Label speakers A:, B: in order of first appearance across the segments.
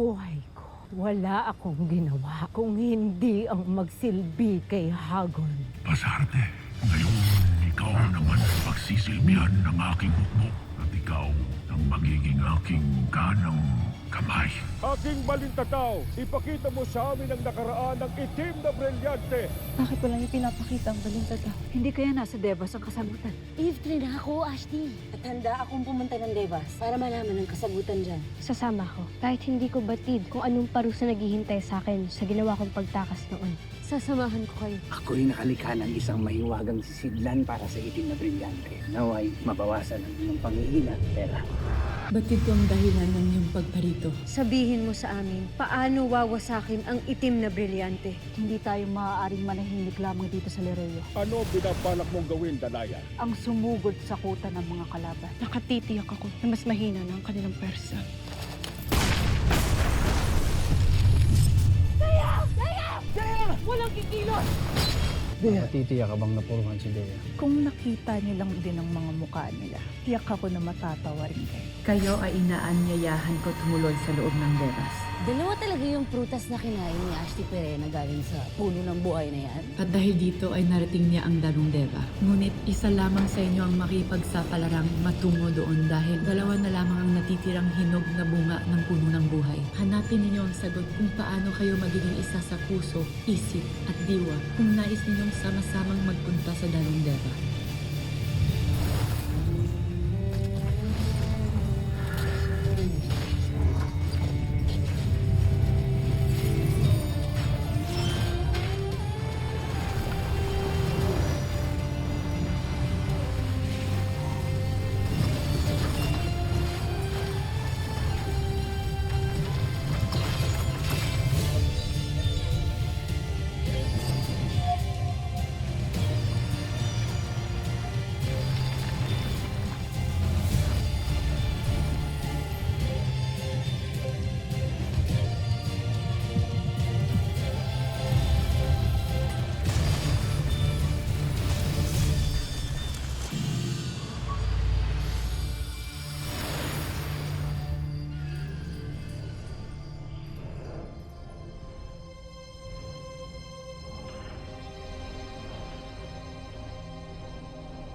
A: buhay ko, wala akong ginawa kung hindi ang magsilbi kay Hagon.
B: Pasarte, ngayon ikaw naman ang pagsisilbihan ng aking hukbo at ikaw ang magiging aking kanang kamay.
C: Aking balintakaw, ipakita mo sa amin ang nakaraan ng itim na brilyante.
D: Bakit walang ipinapakita ang balintata?
E: Hindi kaya nasa Devas ang kasagutan?
F: Evelyn ako, Ashley. At handa akong pumunta ng Devas para malaman ang kasagutan dyan.
G: Sasama ko, kahit hindi ko batid kung anong parusa naghihintay sa akin sa ginawa kong pagtakas noon.
F: Sasamahan ko kayo.
H: Ako'y nakalikha ng isang mahiwagang sisidlan para sa itim na brilyante. Naway mabawasan ang iyong pangihina at pera.
D: Batid ko ang dahilan ng iyong pagparito.
F: Sabihin mo sa amin, paano wawasakin ang itim na brilyante?
E: Hindi tayo maaaring manahimik lamang dito sa Lereo.
C: Ano binabalak mong gawin, Danayan?
E: Ang sumugod sa kuta ng mga kalaban.
G: Nakatitiyak ako na mas mahina na ang kanilang persa.
A: Walang kikilos!
I: Matitiyak ka bang napuruhan si Dea?
D: Kung nakita niyo lang din ang mga mukha nila, tiyak ako na matatawa rin kayo.
J: Kayo ay inaanyayahan ko tumuloy sa loob ng Devas.
F: Dalawa talaga yung prutas na kinain ni Ashley Perena galing sa puno ng buhay na yan.
J: At dahil dito ay narating niya ang Dalong Deva. Ngunit isa lamang sa inyo ang makipagsapalaran matungo doon dahil dalawa na lamang ang natitirang hinog na bunga ng puno ng buhay. Hanapin ninyo ang sagot kung paano kayo magiging isa sa puso, isip at diwa kung nais ninyong sama-samang magpunta sa Dalong Deva.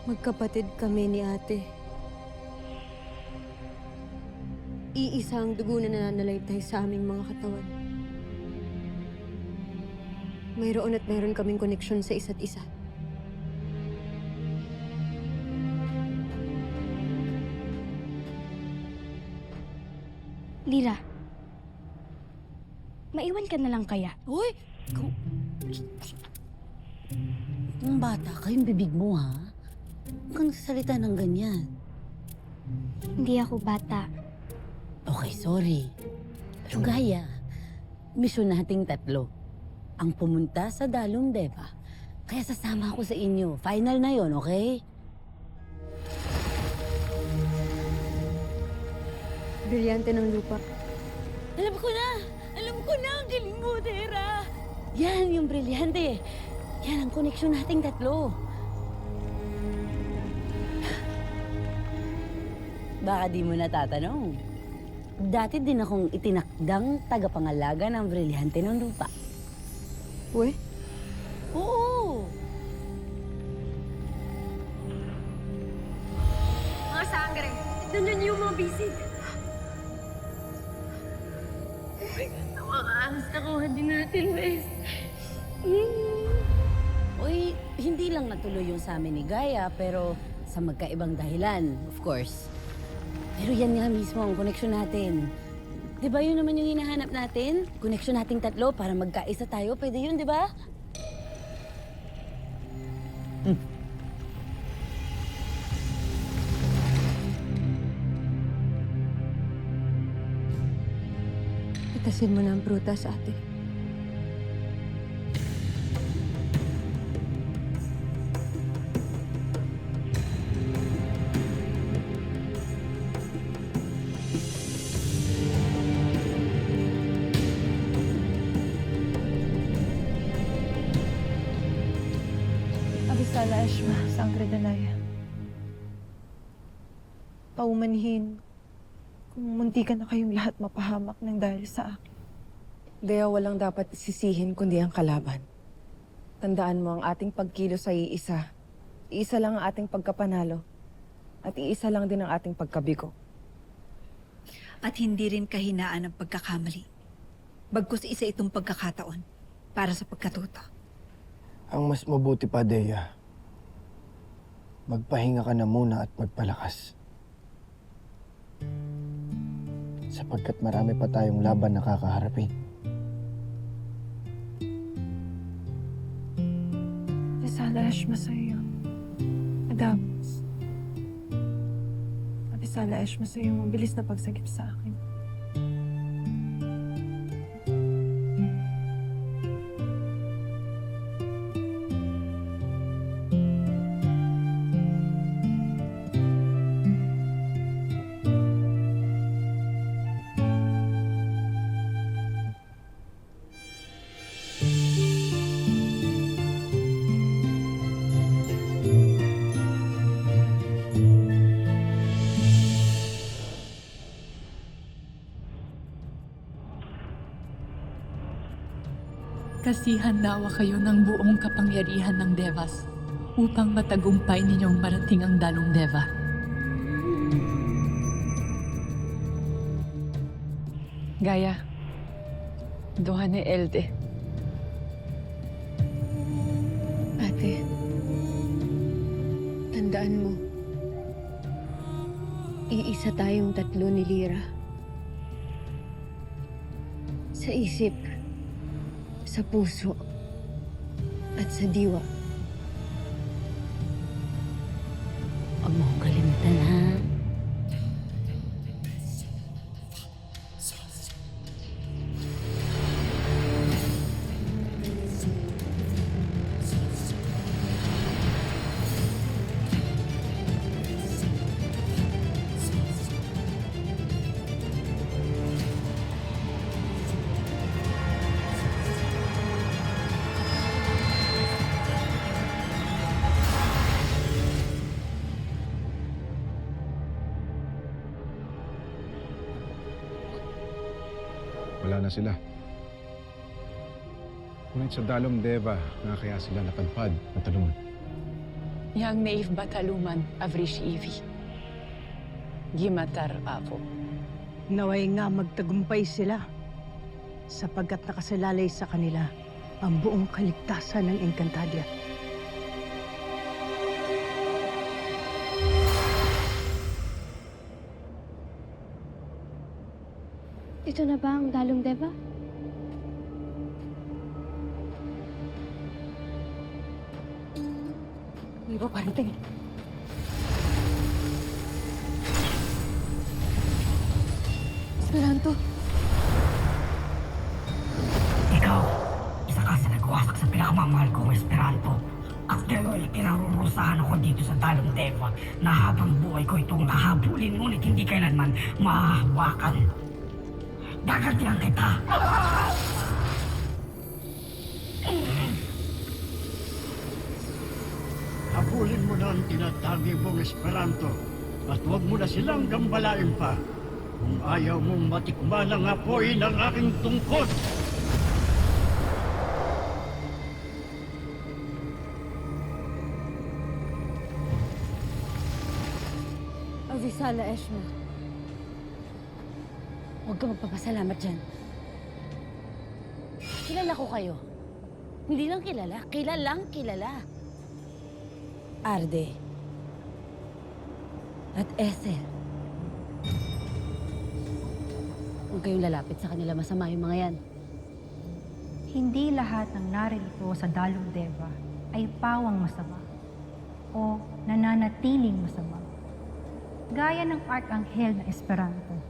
F: Magkapatid kami ni ate. Iisa ang dugo na nananalaytay sa aming mga katawan. Mayroon at mayroon kaming koneksyon sa isa't isa.
G: Lira, maiwan ka na lang kaya?
F: Hoy! Ang bata ka, yung bibig mo, ha? Huwag kang sasalita ng ganyan.
G: Hindi ako bata.
F: Okay, sorry. Pero gaya, misyon nating tatlo. Ang pumunta sa Dalong Deva. Kaya sasama ako sa inyo. Final na yon, okay? Brilyante ng lupa. Alam ko na! Alam ko na! Ang galing mo, Dera! Yan, yung brilyante. Yan ang koneksyon nating tatlo. Baka di mo natatanong. Dati din akong itinakdang tagapangalaga ng brilyante ng lupa. Uy? Oo!
G: Mga sangre, tignan niyo yung mga bisig. Oh my God, nakakaangas nakuha din natin, Wes.
F: Uy, hindi lang natuloy yung sa amin ni Gaia, pero sa magkaibang dahilan, of course. Pero yan nga mismo ang koneksyon natin. Di ba yun naman yung hinahanap natin? Koneksyon nating tatlo para magkaisa tayo. Pwede yun, di ba? Itasin mo na ang prutas, ate.
D: Abisala Eshma, Sangre Danaya. Paumanhin kung munti ka na kayong lahat mapahamak ng dahil sa akin.
K: Dea, walang dapat sisihin kundi ang kalaban. Tandaan mo ang ating pagkilos ay iisa. Iisa lang ang ating pagkapanalo. At iisa lang din ang ating pagkabigo.
D: At hindi rin kahinaan ang pagkakamali. Bagkus isa itong pagkakataon para sa pagkatuto.
I: Ang mas mabuti pa, Dea, magpahinga ka na muna at magpalakas. Sapagkat marami pa tayong laban na kakaharapin.
D: Isalash mo sa'yo. Adam. At isalash mo sa'yo ang bilis na pagsagip sa akin.
J: Kasihan nawa kayo ng buong kapangyarihan ng Devas upang matagumpay ninyong marating ang dalong Deva.
K: Gaya, doha ni Elde.
G: Ate, tandaan mo, iisa tayong tatlo ni Lyra. Sa isip, sa puso, at sa diwa.
F: Huwag mo akong kalimutan, ha?
C: Wala na sila. Ngunit sa Dalom Deva, nga kaya sila napadpad at talungan.
K: Yang naif bataluman avrish ivi. Gimatar ako.
A: Naway nga magtagumpay sila sapagkat nakasalalay sa kanila ang buong kaligtasan ng Encantadia.
G: Ito na ba ang Dalong Deva?
D: Hindi ba parating? Esperanto.
H: Ikaw, isa ka sa nagwasak sa pinakamamahal kong Esperanto. At gano'y pinarurusahan ako dito sa Dalong Deva na habang buhay ko itong nahabulin, ngunit hindi kailanman mahahawakan. Gagatihan kita!
B: Habulin mo na ang tinatagi mong Esperanto at huwag mo na silang gambalain pa kung ayaw mong matikman ang apoy ng aking tungkod.
F: Avisala, Eshma. Huwag ka magpapasalamat dyan. Kilala ko kayo. Hindi lang kilala, kilalang kilala. Arde. At Ethel. Huwag kayong lalapit sa kanila, masama yung mga yan.
D: Hindi lahat ng naririto sa Dalong Deva ay pawang masama o nananatiling masama. Gaya ng Arkanghel na Esperanto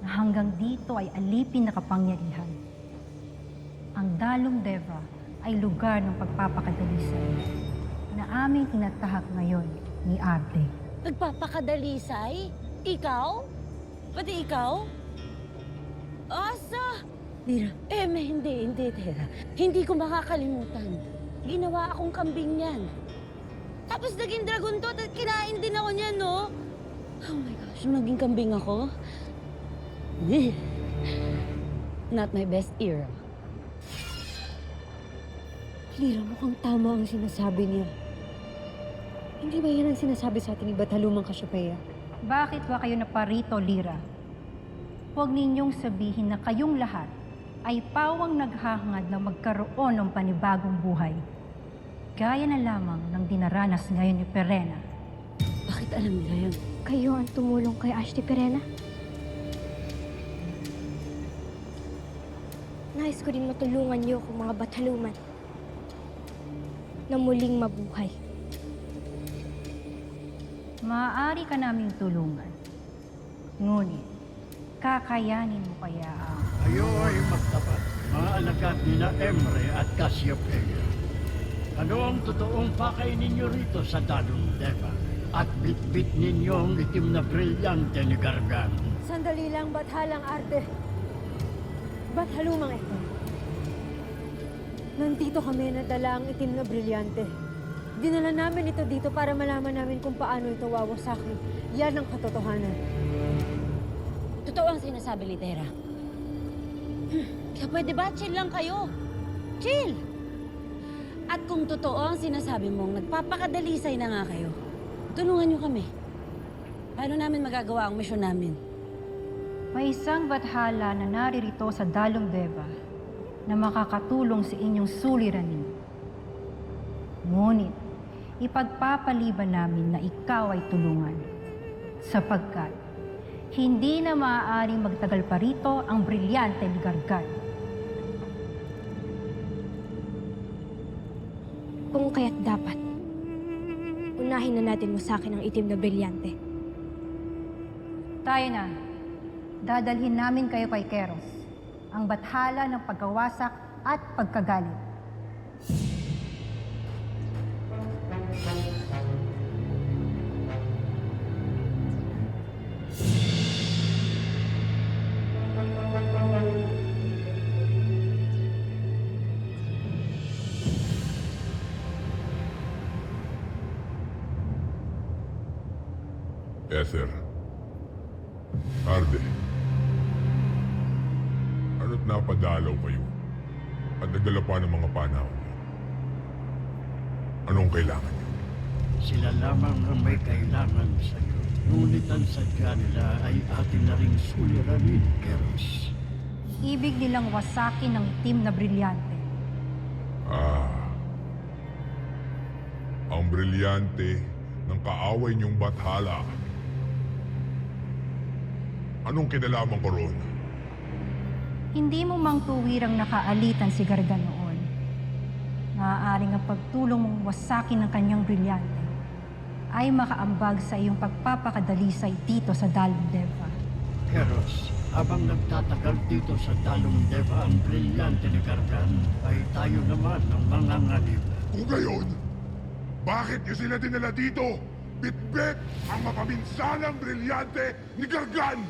D: na hanggang dito ay alipin na kapangyarihan. Ang Dalong Deva ay lugar ng pagpapakadalisay na aming tinatahak ngayon ni Arde.
F: Nagpapakadalisay? Ikaw? Pati ikaw? Asa?
G: Lyra,
F: Hindi, Tera. Hindi ko makakalimutan. Ginawa akong kambing yan. Tapos naging dragon to at kinain din ako niyan, no? Oh my gosh, nung naging kambing ako, Not my best era.
G: Lira, mukhang tama ang sinasabi niya. Hindi ba yan ang sinasabi sa atin ni Batalumang Cassiopeia?
D: Bakit ba kayo naparito, Lira? Huwag ninyong sabihin na kayong lahat ay pawang naghahangad na magkaroon ng panibagong buhay. Gaya na lamang ng dinaranas ngayon ni Perena.
F: Bakit alam nila yun?
G: Kayo ang tumulong kay Ashti Perena? Nais ko rin matulungan niyo kung mga Bataluman na muling mabuhay.
D: Maaari ka naming tulungan. Ngunit, kakayanin mo kaya ang...
B: Kayo ay magtapat, mga alagad ni na Emre at Cassiopeia. Ano ang totoong pakay ninyo rito sa Dalong Deva? At bitbit ninyo ang itim na brilyante ni Gargan.
G: Sandali lang, Bathalang Arte. Bathalumang ito. Nandito kami nadala ang itim na brilyante. Dinala namin ito dito para malaman namin kung paano ito wawasakin. Yan ang katotohanan.
F: Totoo ang sinasabi ni Tera. Kaya pwede ba chill lang kayo? Chill! At kung totoo ang sinasabi mong nagpapakadalisay na nga kayo, tulungan niyo kami. Paano namin magagawa ang misyon namin?
D: May isang bathala na naririto sa Dalong Deva na makakatulong sa inyong suliranin. Ngunit, ipagpapaliban namin na ikaw ay tulungan. Sapagkat, hindi na maaaring magtagal pa rito ang brilyante ni Gargan.
G: Kung kaya't dapat, unahin na natin mo sa akin ang itim na brilyante.
D: Tayo na. Dadalhin namin kayo kay Keros, ang bathala ng pagkawasak at pagkagalit.
C: Ether. Arde. Ano't napadalaw kayo? At nagdala pa ng mga panahon. Anong kailangan niyo?
B: Sila lamang ang may kailangan sa iyo. Ngunit ang sadya nila ay atin na ring suliranin, Keros.
D: Ibig nilang wasakin ng itim na brilyante.
C: Ang brilyante ng kaaway niyong bathala. Anong kinalaman ko roon?
D: Hindi mo mang tuwirang nakaalitan si Gargan noon. Maaaring ang pagtulong mong wasakin ng kanyang brilyante ay makaambag sa iyong pagpapakadalisay dito sa Dalong Deva.
B: Keros, habang nagtatagal dito sa Dalong Deva ang brilyante ni Gargan, ay tayo naman ang mga nganib.
C: Kung gayon, bakit niyo sila dinala dito? Bitbit ang mapaminsanang brilyante ni Gargan!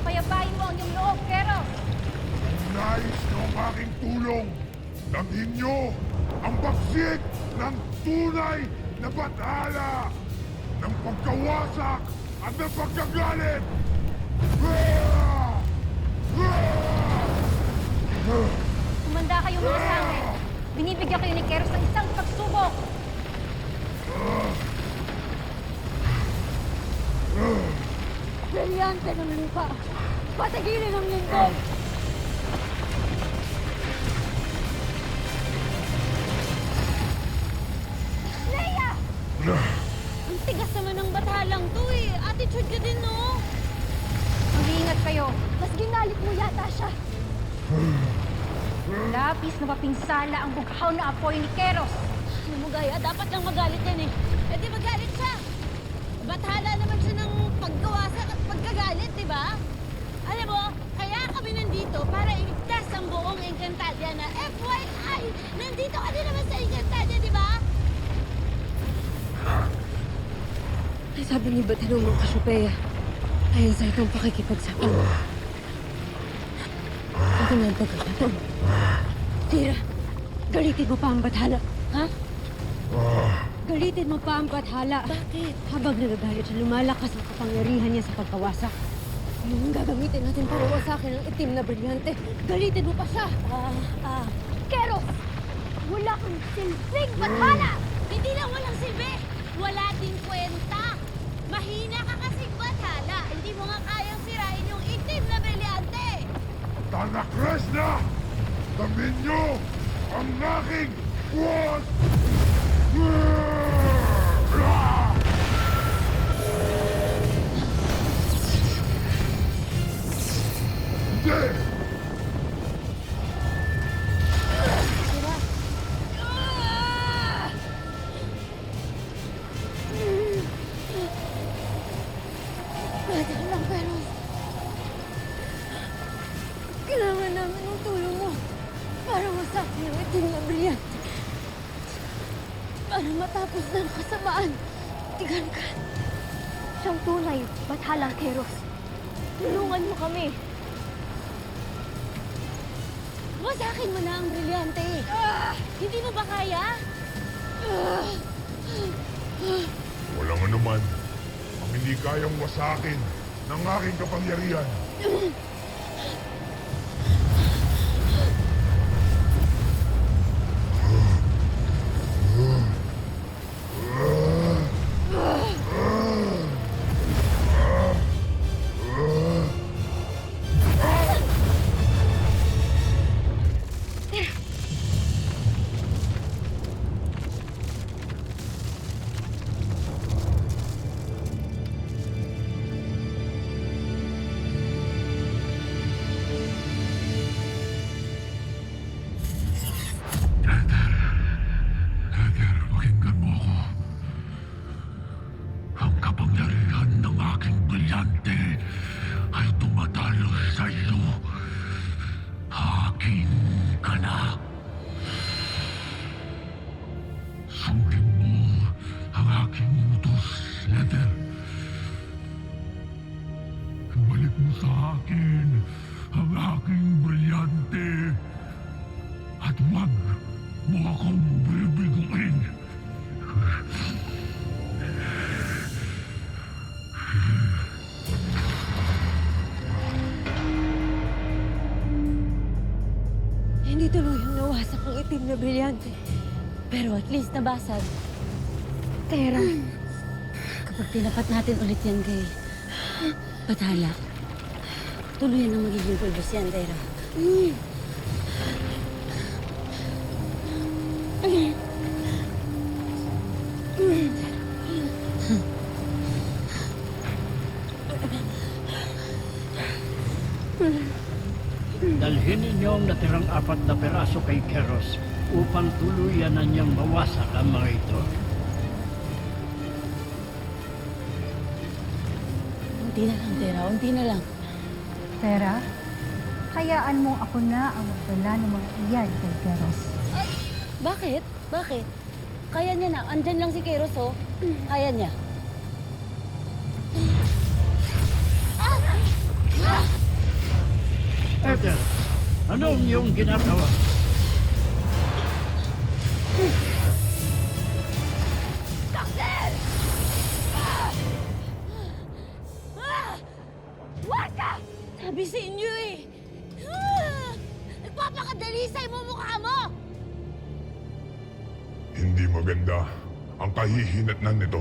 D: Payabain mo ang iyong loob, Keros!
C: Nais niyo ang aking tulong. Damhin niyo ang bagsik ng tunay na bathala ng pagkawasak at ng pagkagalit!
D: Kumanda kayong mga sangre. Binibigyan kayo ni Keros ng isang pagsubok.
G: Brilyante ng lupa! Patigilin ang lingkod! Leia!
F: Ang tigas naman ng bathalang to eh. Attitude ka din, no?
D: Mag-iingat kayo.
G: Mas ginalit mo yata siya!
D: Labis na mapinsala ang bughaw na apoy ni Keros.
F: Alam mo, Gaya, dapat lang magalit yan eh. E di magalit siya. Bathala naman siya ng pagkawasak at pagkagalit, di ba? Alam mo, kaya kami nandito para iligtas ang buong Encantadia na FYI, nandito ka din naman sa Encantadia, di ba?
G: Ay, sabi ni Batalumang Cassiopeia, dahil sa itong pakikipagsapin. Ito na ang pagkakataon. Tira, Galitin mo pa ang Bathala. Ha?
C: Ah,
G: Galitin mo pa ang Bathala.
F: Bakit?
G: Habang nagagalit siya, lumalakas ang kapangyarihan niya sa pagkawasak. Yung gagamitin natin para wasakin ang itim na brilyante. Galitin mo pa siya.
L: Kero! Wala kang silbing Bathala!
F: Hindi lang walang silbi! Wala din kwenta! Mahina ka kasing Bathala! Hindi mo nga kayang sirain yung itim na brilyante!
C: Tanakres na! Damin nyo ang aking buwan! Hindi!
G: Bathala, pero... Kailangan namin ng tulong mo para wasakin ang itim na brilyante. Para matapos na ang kasamaan. Tigan ka.
L: Siyang tunay, Bathalang Keros. Tulungan mo kami.
F: Wasakin mo na ang brilyante! Hindi mo ba kaya?
C: Walang anuman ang hindi kayang wasakin ng aking kapangyarihan. Heather, pakinggan mo ako. Ang kapangyarihan ng aking brilyante ay tumatalo sa iyo. Akin ka na. Sundin mo ang aking utos, Heather. Balik mo sa akin ang aking brilyante. At wag mo akong bibiguin.
G: Hindi tuluyang nawasak ang itim na brilyante.
F: Pero at least nabasag.
G: Tera,
F: Kapag tinapat natin ulit yan kay Bathala, tuluyan ang magiging pulbos yan, Tera.
B: Dalhin ninyo ang natirang 4 na peraso kay Keros upang tuluyan na niyang mawasak ang mga ito.
F: Unti na lang, Tera. Unti na lang.
D: Tera, hayaan mo ako na ang magdala ng mga iyan kay Keros.
F: Bakit? Bakit? Kaya niya na. Andyan lang si Keros, oh. Kaya niya.
B: Heather, anong iyong ginagawa?
F: Sabi sa inyo eh. Nagpapakadalisay mo mukha mo!
C: Hindi maganda ang kahihinatnan nito.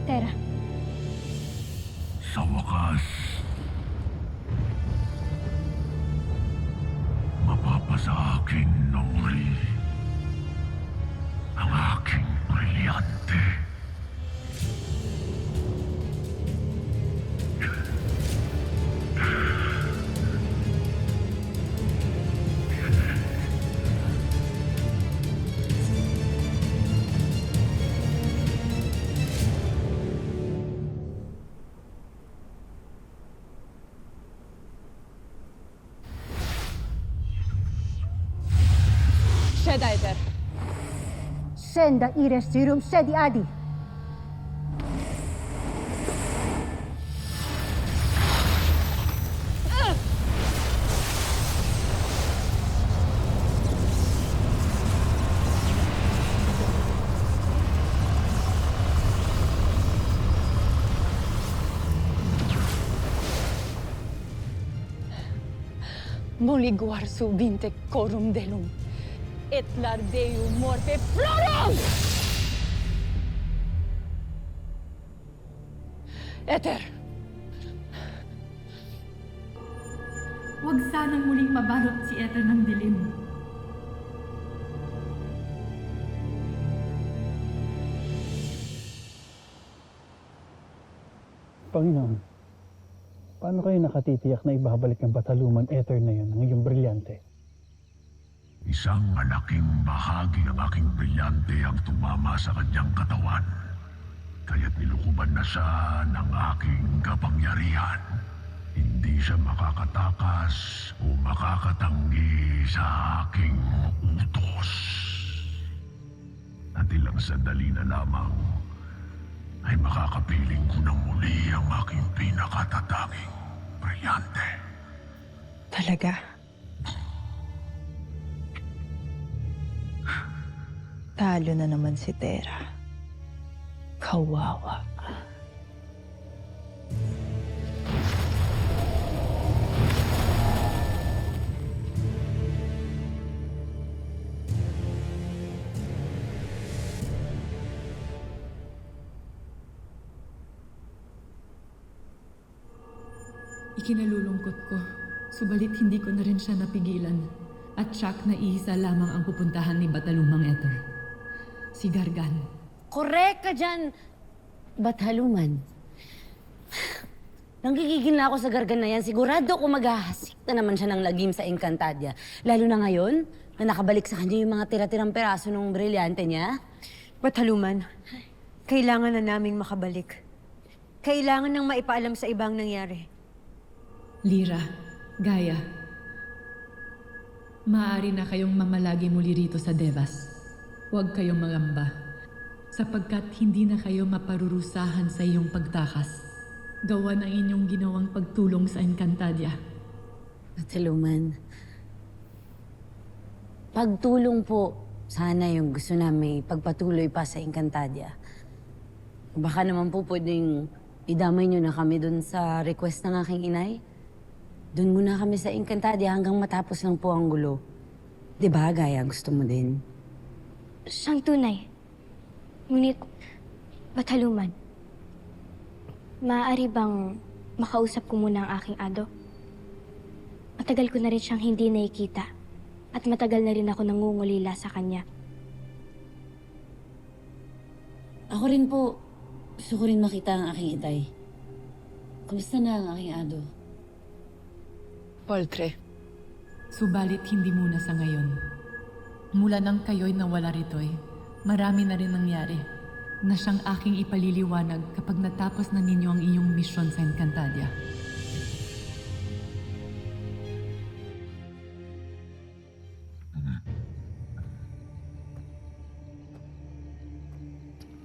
L: Tera,
C: Sa wakas, mapapasa akin ng muli ang aking brilyante.
K: Shedaider.
A: Senda ires sirum sedi adi. Moliguar subinte corum delum, et lardeum morte florum! Ether!
J: Huwag sanang muling mabalot si Ether ng dilim.
M: Panginoon, paano kayo nakatitiyak na ibabalik ng Bataluman Ether na yun ang iyong brilyante?
C: Isang malaking bahagi ng aking brilyante ang tumama sa kanyang katawan. Kaya't nilukuban na siya ng aking kapangyarihan. Hindi siya makakatakas o makakatanggi sa aking utos. At ilang sandali na lamang ay makakapiling ko ng muli ang aking pinakatatanging brilyante.
K: Talaga? Talo na naman si Terra. Kawawa.
J: Ikinalulungkot ko, subalit hindi ko na rin siya napigilan. At siyak na iisa lamang ang pupuntahan ni Batalumang Ether. Si Gargan.
F: Correct ka dyan, Bataluman. Nanggigigil na ako sa Gargan na yan. Sigurado ko maghahasik na naman siya ng lagim sa Encantadia. Lalo na ngayon, na nakabalik sa kanya yung mga tira-tirang peraso ng brilyante niya.
G: Bataluman, kailangan na naming makabalik. Kailangan nang maipaalam sa ibang nangyari.
J: Lyra, Gaia, maaari na kayong mamalagi muli rito sa Devas. Huwag kayong mangamba, sapagkat hindi na kayo maparurusahan sa iyong pagtakas. Gawa ng inyong ginawang pagtulong sa Encantadia.
F: Bataluman, pagtulong po, sana yung gusto namin pagpatuloy pa sa Encantadia. Baka naman po pwedeng idamay nyo na kami dun sa request ng aking inay. Doon muna kami sa Encantadia hanggang matapos lang po ang gulo. Diba, Gaia? Gusto mo din?
L: Siyang tunay. Ngunit, Bataluman, maaari bang makausap ko muna ang aking ado? Matagal ko na rin siyang hindi nakikita at matagal na rin ako nangungulila sa kanya.
F: Ako rin po, gusto ko rin makita ang aking itay. Kumusta na ang aking ado?
K: Poltre.
J: Subalit hindi muna sa ngayon. Mula nang kayo'y nawala rito'y, marami na rin nangyari na siyang aking ipaliliwanag kapag natapos na ninyo ang iyong misyon sa Encantadia.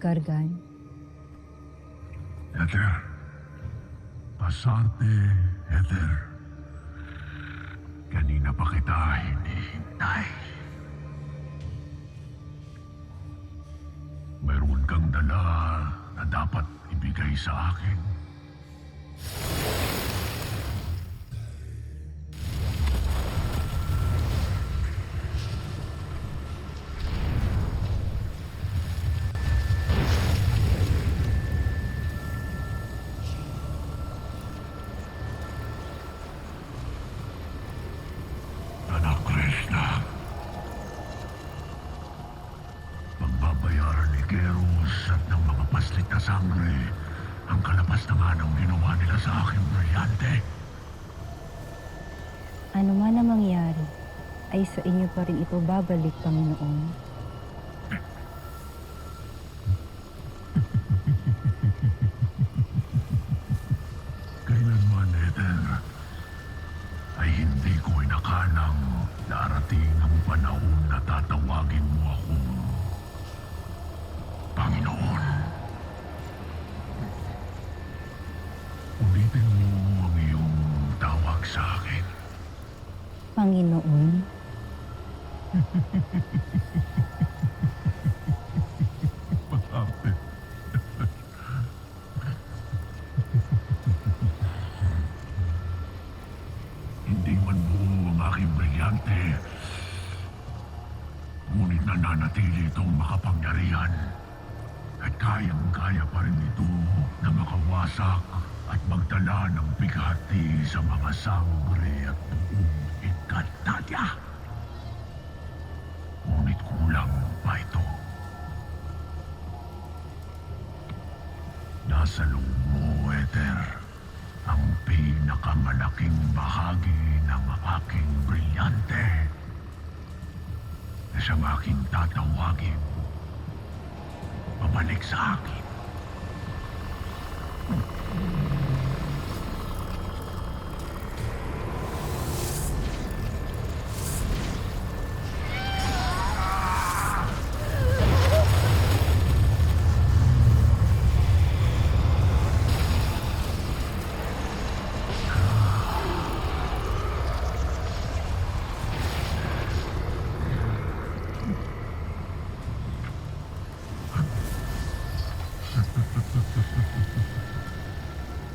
D: Gargan,
C: Ether. Pasante, Ether. Kanina pa kita hinihintay. Mayroon kang dala na dapat ibigay sa akin. Anak Krishna, pagbabayaran ni Keros at ng mga paslit na sangre ang kalapastangan ng ginawa nila sa aking brilyante.
D: ano man ang mangyari, ay sa inyo pa rin ito babalik, Panginoon.
C: Kailanman, Ether, ay hindi ko inakalang darating ang panahon na tatawagin mo akong Panginoon. Ulitin mo ang iyong tawag sa akin.
D: Panginoon,
C: Pasante. Hindi man buo ang yan. At kayang-kaya pa rin ito na makawasak at magdala ng bigati sa mga sangre at buong Encantadia. Ngunit kulang pa ito. Nasa loob mo, Ether, ang pinakamalaking bahagi ng aking brilyante na siyang aking tatawagin pabalik sa akin.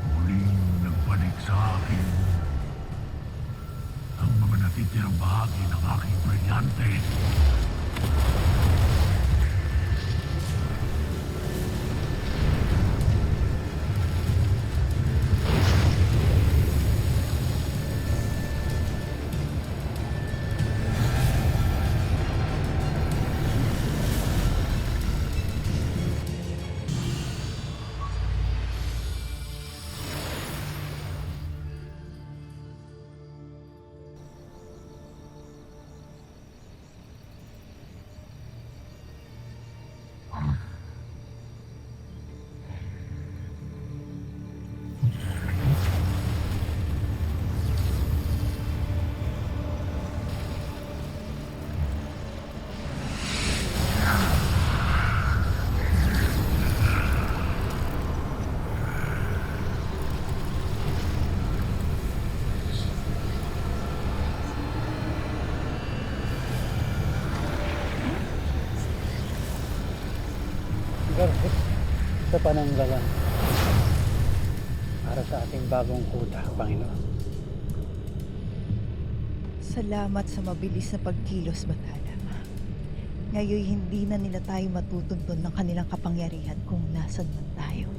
C: Muling nagbalik sa akin ang mga natitirang bahagi ng aking brilyante.
M: Gargot sa pananggalang para sa ating bagong kuta, Panginoon.
N: Salamat sa mabilis na pagkilos, Bathala. Ngayon hindi na nila tayo matutuntun ng kanilang kapangyarihan kung nasan man tayo.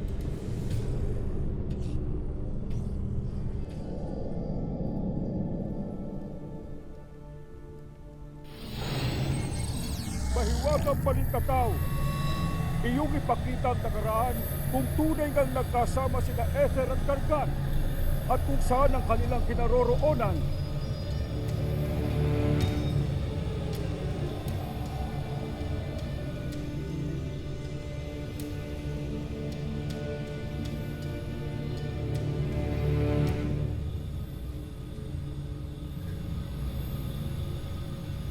C: Mahiwagang balintakaw! Iyong ipakita ang nakaraan kung tunay ngang nagkasama sina Ether at Gargan at kung saan ang kanilang kinaroroonan.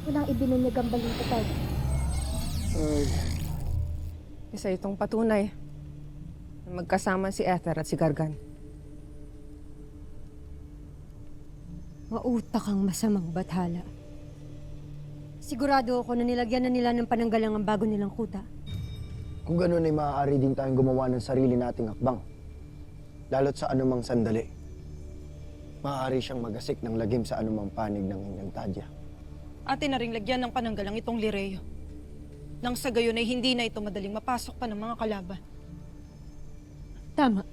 L: Walang ibinunyag ang balintakaw.
K: Isa itong patunay na magkasama si Ether at si Gargan.
G: Mautak kang masamang Bathala. Sigurado ako na nilagyan na nila ng pananggalang ang bago nilang kuta.
I: Kung gano'n ay maaari din tayong gumawa ng sarili nating hakbang. Lalo't sa anumang sandali. Maaari siyang magasik ng lagim sa anumang panig ng Encantadia.
K: Atin na ring lagyan ng pananggalang itong Lireo. Nang sa gayon ay hindi na ito madaling mapasok pa ng mga kalaban.
G: Tama.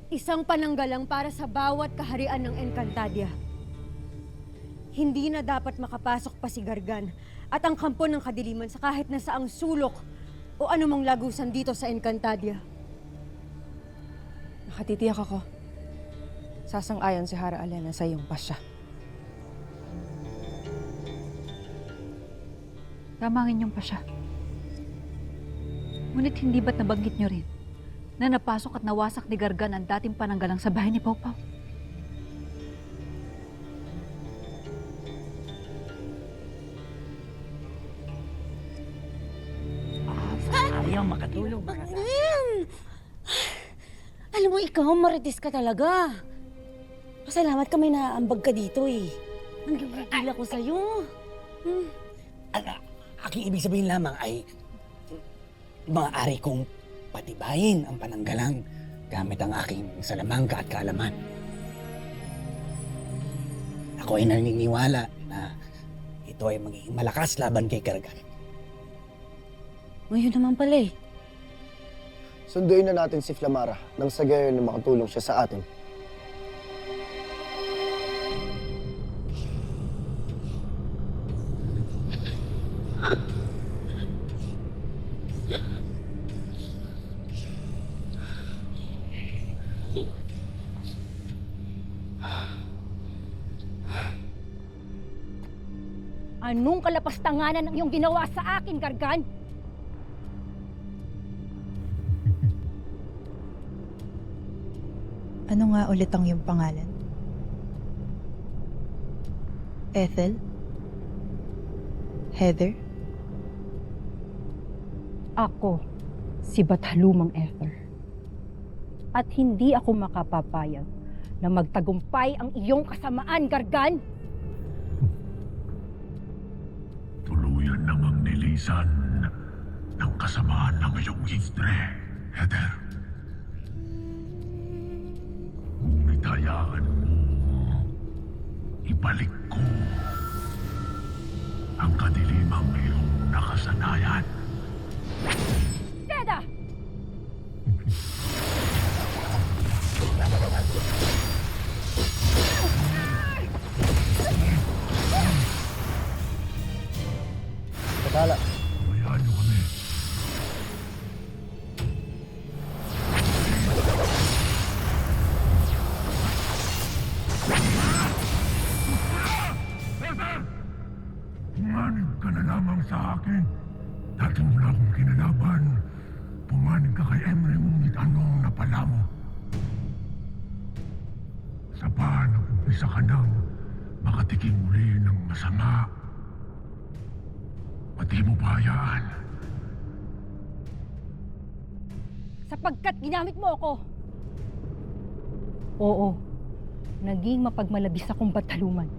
G: Isang pananggalang para sa bawat kaharian ng Encantadia. Hindi na dapat makapasok pa si Gargan at ang kampo ng kadiliman sa kahit na saang sulok o anumang lagusan dito sa Encantadia.
K: Nakatitiyak ako. Sasang-ayon si Hara Alena sa iyong pasya.
E: Tama ang inyong pasya. Ngunit hindi ba't nabanggit nyo rin na napasok at nawasak ni Gargan ang dating pananggalang sa bahay ni Pau Pau?
H: Ayaw makatulog.
F: Alam mo, ikaw, marites ka talaga. Pasalamat ka may naambag ka dito eh. Nanggigigil ako sa'yo.
H: Aking ibig sabihin lamang ay maaari kong patibayin ang pananggalang gamit ang aking salamangka at kaalaman. Ako ay naniniwala na ito ay magiging malakas laban kay Gargan.
F: Ngayon naman pala eh.
I: Sunduin na natin si Flamara nang sa gayon na makatulong siya sa atin.
G: Anong kalapastanganan ang iyong ginawa sa akin, Gargan?
N: Ano nga ulit ang iyong pangalan? Ethel? Heather?
D: Ako, si Batalumang Ethel. At hindi ako makapapayag na magtagumpay ang iyong kasamaan, Gargan!
C: Tuluyan nang ang nilisan ng kasamaan ng iyong istre, Heather. Ngunit hayaan mo, ibalik ko ang kadilimang iyong nakasanayan.
G: Teda!
I: Bathala,
C: Hayaan niyo kami. Pumanig ka na lamang sa akin. Dati mo na akong kinalaban. Pumanig ka kay Emre, ngunit anong napala mo? Sa pa, nag-umpisa ka nang makatikim uli ng masama. Pati mo ba hayaan?
G: Sapagkat ginamit mo ako.
D: Oo, naging mapagmalabis akong Bataluman.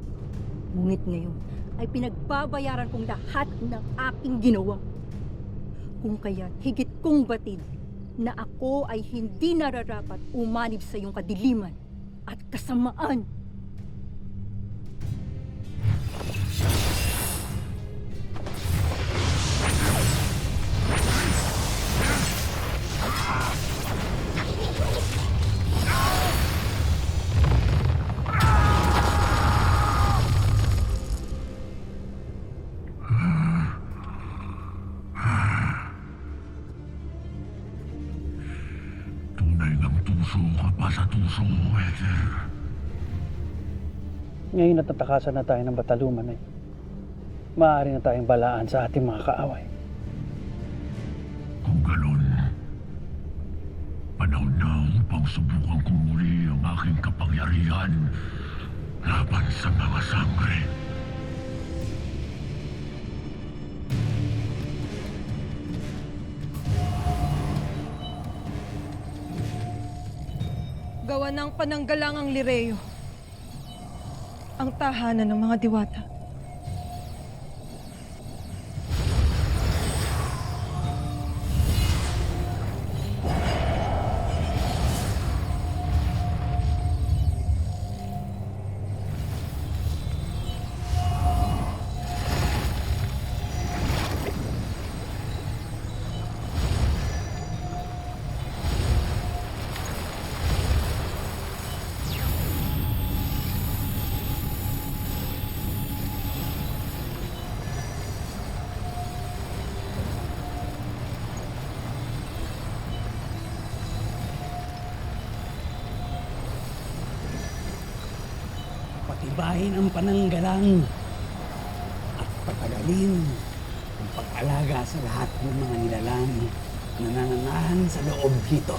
D: Ngunit ngayon ay pinagbabayaran kong lahat ng aking ginawa. Kung kaya higit kong batid na ako ay hindi nararapat umanib sa iyong kadiliman at kasamaan.
C: Tunay ng tuso ka pa sa tuso mo, Heather.
M: Ngayon natatakasan na tayo ng Bataluman ay maaari na tayong balaan sa ating mga kaaway.
C: Kung galon, panahon na upang subukan kong muli ang aking kapangyarihan laban sa mga sangre.
K: Gawa ng pananggalangang Lireo. Ang tahanan ng mga diwata.
O: Patibahin ang pananggalang at patagalin ang pag-alaga sa lahat ng mga nilalang na nananahan sa loob nito.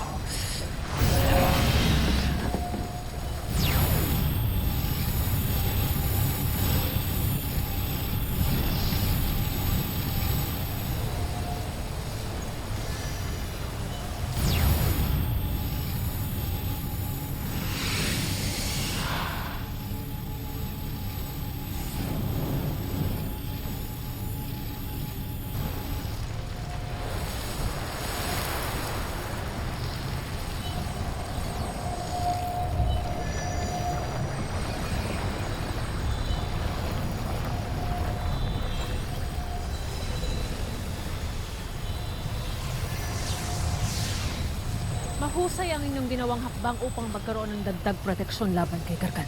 A: Mahusay ang inyong ginawang hakbang upang magkaroon ng dagdag proteksyon laban kay Gargan.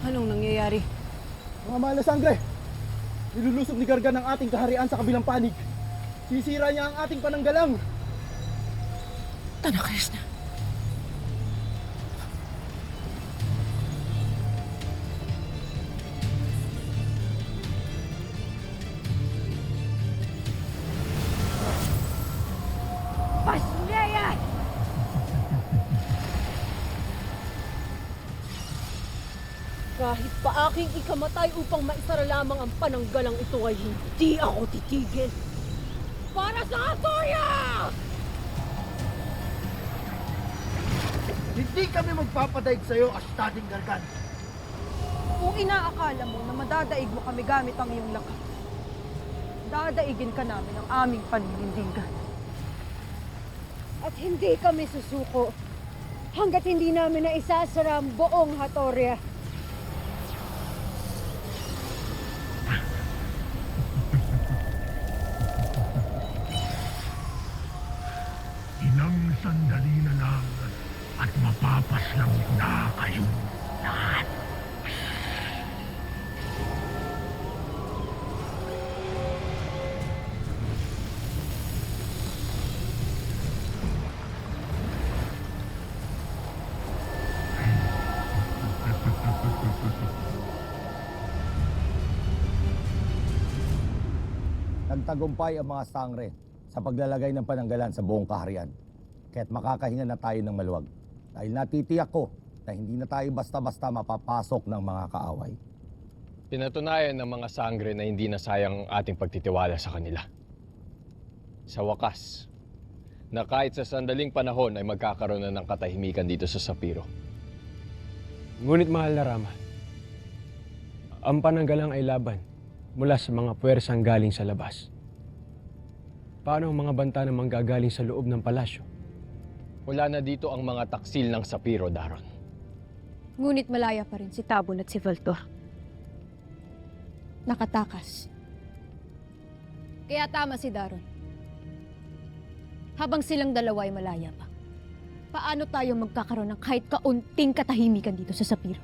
A: Anong nangyayari?
P: Mga mahal na sangre! Nilulusog ni Gargan ang ating kaharian sa kabilang panig. Sisira niya ang ating pananggalang!
A: Tanakris na.
G: Pasleya! Kahit pa aking ikamatay upang maisara lamang ang pananggalang ito ay hindi ako titigil. Para sa Atoria!
P: Hindi kami magpapadaig sa'yo, Astading Gargan.
G: Kung inaakala mo na madadaig mo kami gamit ang iyong lakas, dadaigin ka namin ang aming paninindigan. At hindi kami susuko hanggat hindi namin na isasara ang buong Hatoria.
C: Ilang sandali na lang at mapapaslang na kayo lahat.
Q: Nagtagumpay ang mga sangre sa paglalagay ng pananggalan sa buong kaharian. Kaya't makakahinga na tayo ng maluwag. Dahil natitiyak ko na hindi na tayo basta-basta mapapasok ng mga kaaway.
R: Pinatunayan ng mga sangre na hindi na sayang ang ating pagtitiwala sa kanila. Sa wakas, na kahit sa sandaling panahon ay magkakaroon na ng katahimikan dito sa Sapiro.
S: Ngunit mahal na Rama, ang pananggalang ay laban mula sa mga puwersang galing sa labas. Paano ang mga banta na manggagaling sa loob ng palasyo?
R: Wala na dito ang mga taksil ng Sapiro, Daron.
G: Ngunit malaya pa rin si Tabon at si Valtor. Nakatakas. Kaya tama si Daron. Habang silang dalawa ay malaya pa, paano tayo magkakaroon ng kahit kaunting katahimikan dito sa Sapiro?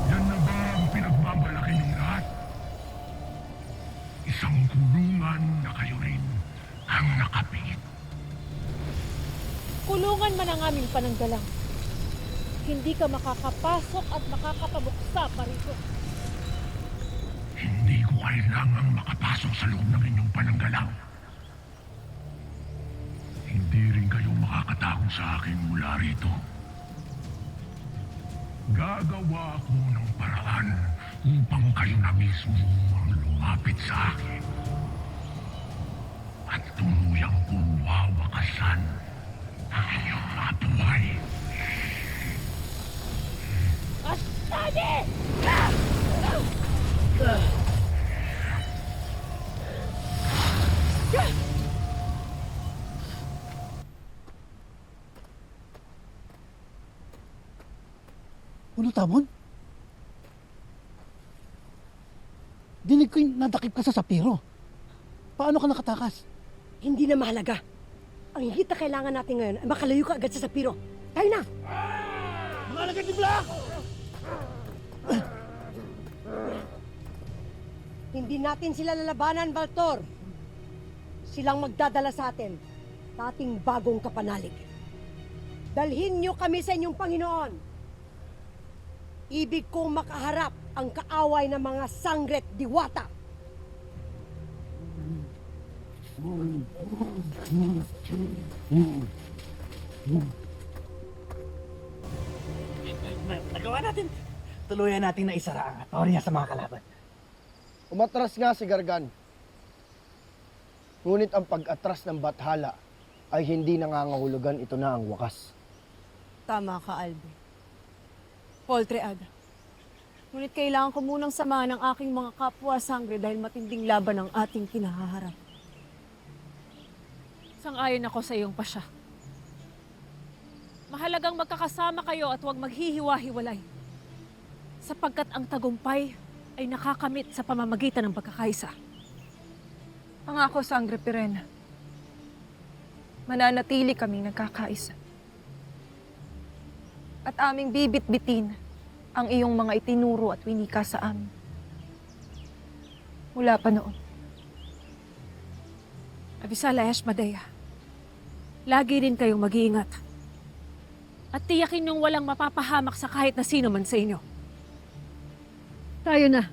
C: Yan na ba ang pinagmamalaki ng lahat? Isang kulungan na kayo rin ang nakapit.
G: Kulungan man ang aming pananggalang. Hindi ka makakapasok at makakapabuksa pa rito.
C: Hindi ko kailangang makapasok sa loob ng inyong pananggalang. Hindi rin kayo makakatahong sa akin mula rito. Gagawa ako ng paraan upang kayo na mismo ang lumapit sa akin. At tuluyang kong wawakasan ang inyong mga buhay.
G: Astade!
P: Ano, Tabon? Dinig ko yung nadakip ka sa Sapiro. Paano ka nakatakas?
G: Hindi na mahalaga. Ang higit na kailangan natin ngayon ay makalayo ka agad sa Sapiro. Tayo na!
P: Mga alagad ni Black!
G: Hindi natin sila lalabanan, Valtor. Silang magdadala sa atin sa ating bagong kapanalig. Dalhin niyo kami sa inyong Panginoon.
T: Ibig kong makaharap ang kaaway ng mga sangret diwata.
P: Nagawa natin. Tuluyan natin na isara ang atorya sa mga kalaban.
I: Umatras nga si Gargan. Ngunit ang pag-atras ng Bathala ay hindi nangangahulugan ito na ang wakas.
G: Tama ka, Albe. Poltread. Ngunit kailangan ko munang samahan ng aking mga kapwa sangre dahil matinding laban ang ating kinahaharap.
U: Sang-ayon ako sa iyong pasya. Mahalagang magkakasama kayo at huwag maghihiwa-hiwalay. Sapagkat ang tagumpay ay nakakamit sa pamamagitan ng pagkakaisa.
K: Pangako, Sangre Pirena. Mananatili kaming nagkakaisa. At aming bibit-bitin ang iyong mga itinuro at winika sa amin. Mula pa noon.
U: Abisala Ashmadea, lagi rin kayong mag-iingat. At tiyakin niyong walang mapapahamak sa kahit na sino man sa inyo.
G: Tayo na.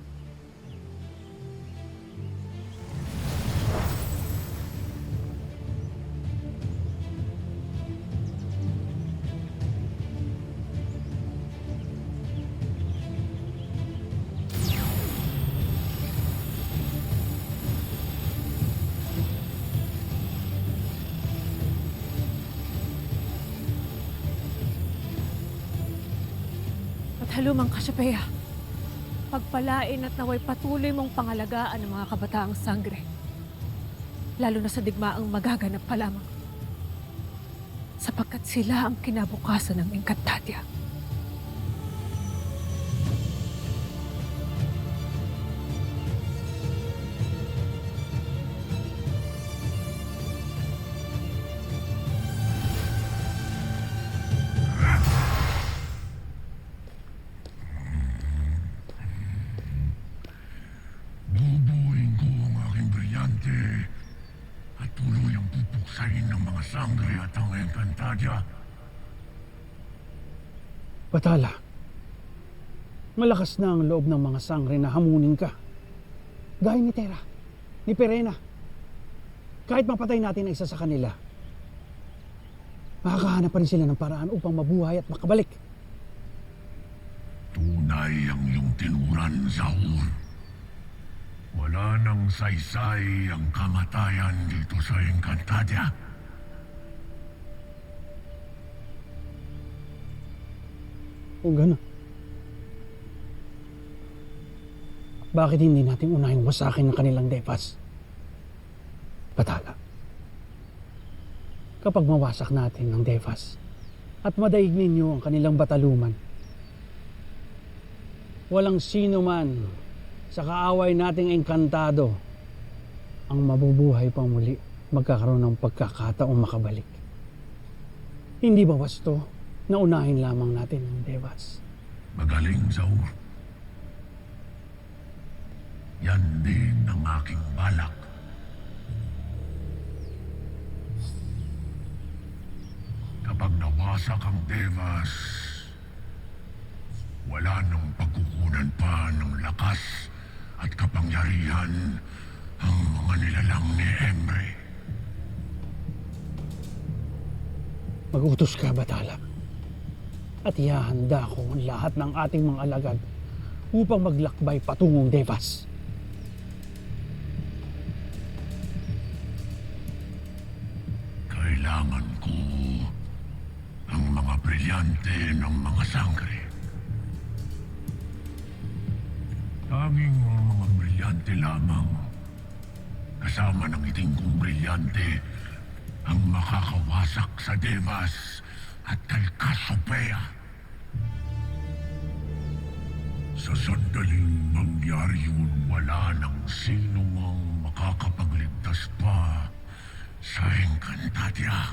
U: At halumang Kasyapeya, pagpalain at naway patuloy mong pangalagaan ng mga kabataang sangre. Lalo na sa digmaang magaganap pa lamang. Sapagkat sila ang kinabukasan ng Encantadia.
C: Bubuhin ko ang aking brilyante at tuluyang pupuksain ng mga sangre at ang Encantadia.
M: Bathala, malakas na ang loob ng mga sangre na hamunin ka. Gaya ni Terra, ni Pirena. Kahit mapatay natin ang isa sa kanila, makakahanap pa rin sila ng paraan upang mabuhay at makabalik.
C: Tunay ang iyong tinuran, Zaur. Wala nang saysay ang kamatayan dito sa Encantadia.
M: Kung gano'n, bakit hindi natin unahing wasakin ng kanilang devas? Bathala, kapag mawasak natin ang devas at madaig ninyo ang kanilang bataluman, walang sino man sa kaaway nating engkantado ang mabubuhay pang muli, magkakaroon ng pagkakataong makabalik. Hindi ba wasto na unahin lamang natin ang devas?
C: Magaling, Zaur. Yan din ang aking balak. Kapag nawasak ang devas, wala nang pagkukunan pa ng lakas at kapangyarihan ang mga nilalang ni Emre.
M: Mag-utos ka, Bathala. At ihahanda ko ang lahat ng ating mga alagad upang maglakbay patungong devas.
C: Kailangan ko ang mga brilyante ng mga sangre. Tanging mga brilyante lamang, kasama ng iting kong brilyante, ang makakawasak sa devas at kay Cassiopeia. Sa sandaling mangyari yun, wala nang sino mang makakapagligtas pa sa Encantadia.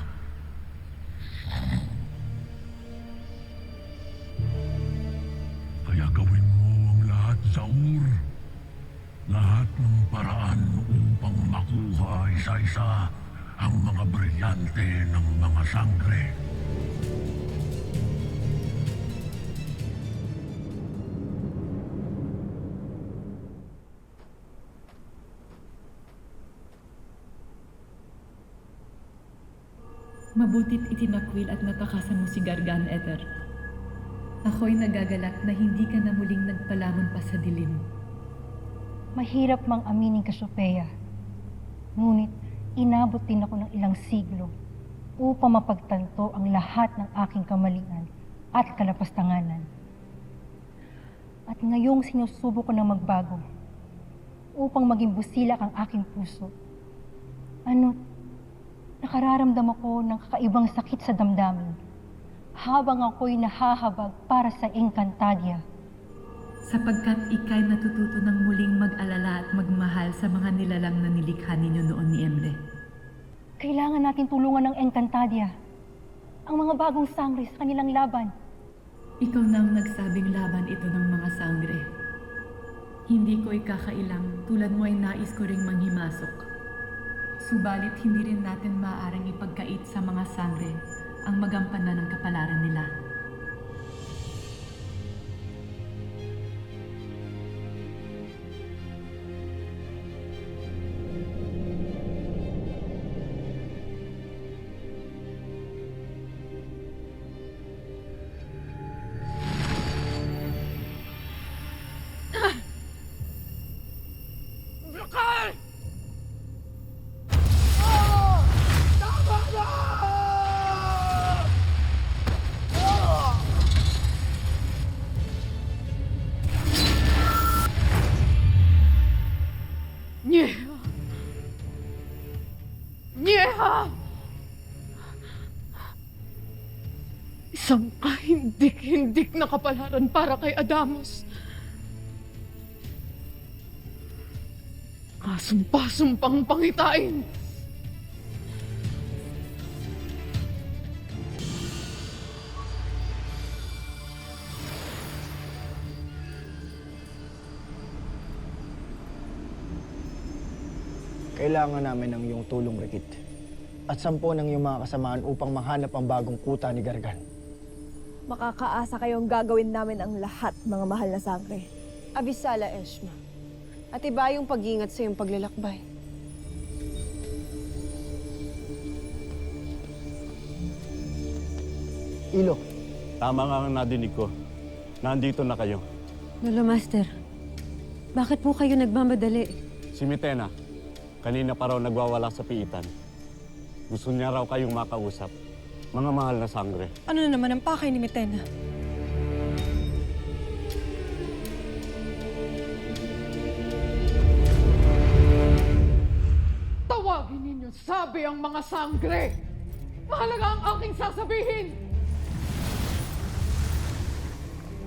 C: Kaya gawin mo ang lahat, Zaur. Lahat ng paraan upang makuha isa-isa ang mga brilyante ng mga sangre.
J: Mabuti't itinakwil at natakasan mo si Gargan, Ether. Ako'y nagagalak na hindi ka na muling nagpalamon pa sa dilim.
D: Mahirap mang aminin, Cassiopeia. Ngunit inabot din ako ng ilang siglo upang mapagtanto ang lahat ng aking kamalian at kalapastanganan. At ngayong sinusubo ko na magbago upang maging busilak ang aking puso. Nakararamdam ako ng kakaibang sakit sa damdamin habang ako'y nahahabag para sa Encantadia.
J: Sapagkat ika'y natututo ng muling mag-alala at magmahal sa mga nilalang na nilikha ninyo noon ni Emre.
D: Kailangan natin tulungan ng Encantadia, ang mga bagong sangre sa kanilang laban.
J: Ikaw na ang nagsabing laban ito ng mga sangre. Hindi ko ikakailang, tulad mo ay nais ko ring manghimasok. Subalit hindi rin natin maaaring ipagkait sa mga sangre ang magampanan ng kapalaran nila.
U: Nyeha! Isang kahindik-hindik na kapalaran para kay Adamos. Kasumpa-sumpang pangitain.
I: Kailangan namin ng iyong tulong, Rikit. At 10 ng iyong mga kasamaan upang mahanap ang bagong kuta ni Gargan.
G: Makakaasa kayong gagawin namin ang lahat, mga mahal na sangre.
B: Abisala, Eshma. At iba yung pag-ingat sa iyong paglalakbay.
I: Ilo.
V: Tama nga ang nadinig ko. Nandito na kayo.
G: Lolo Master, bakit po kayo nagmamadali?
V: Si Mitena, kanina pa raw nagwawala sa piitan. Gusto niya raw kayong makausap. Mga mahal na sangre.
B: Ano na naman ang pakay ni Mitena?
U: Tawagin ninyo sabi ang mga sangre! Mahalaga ang aking sasabihin!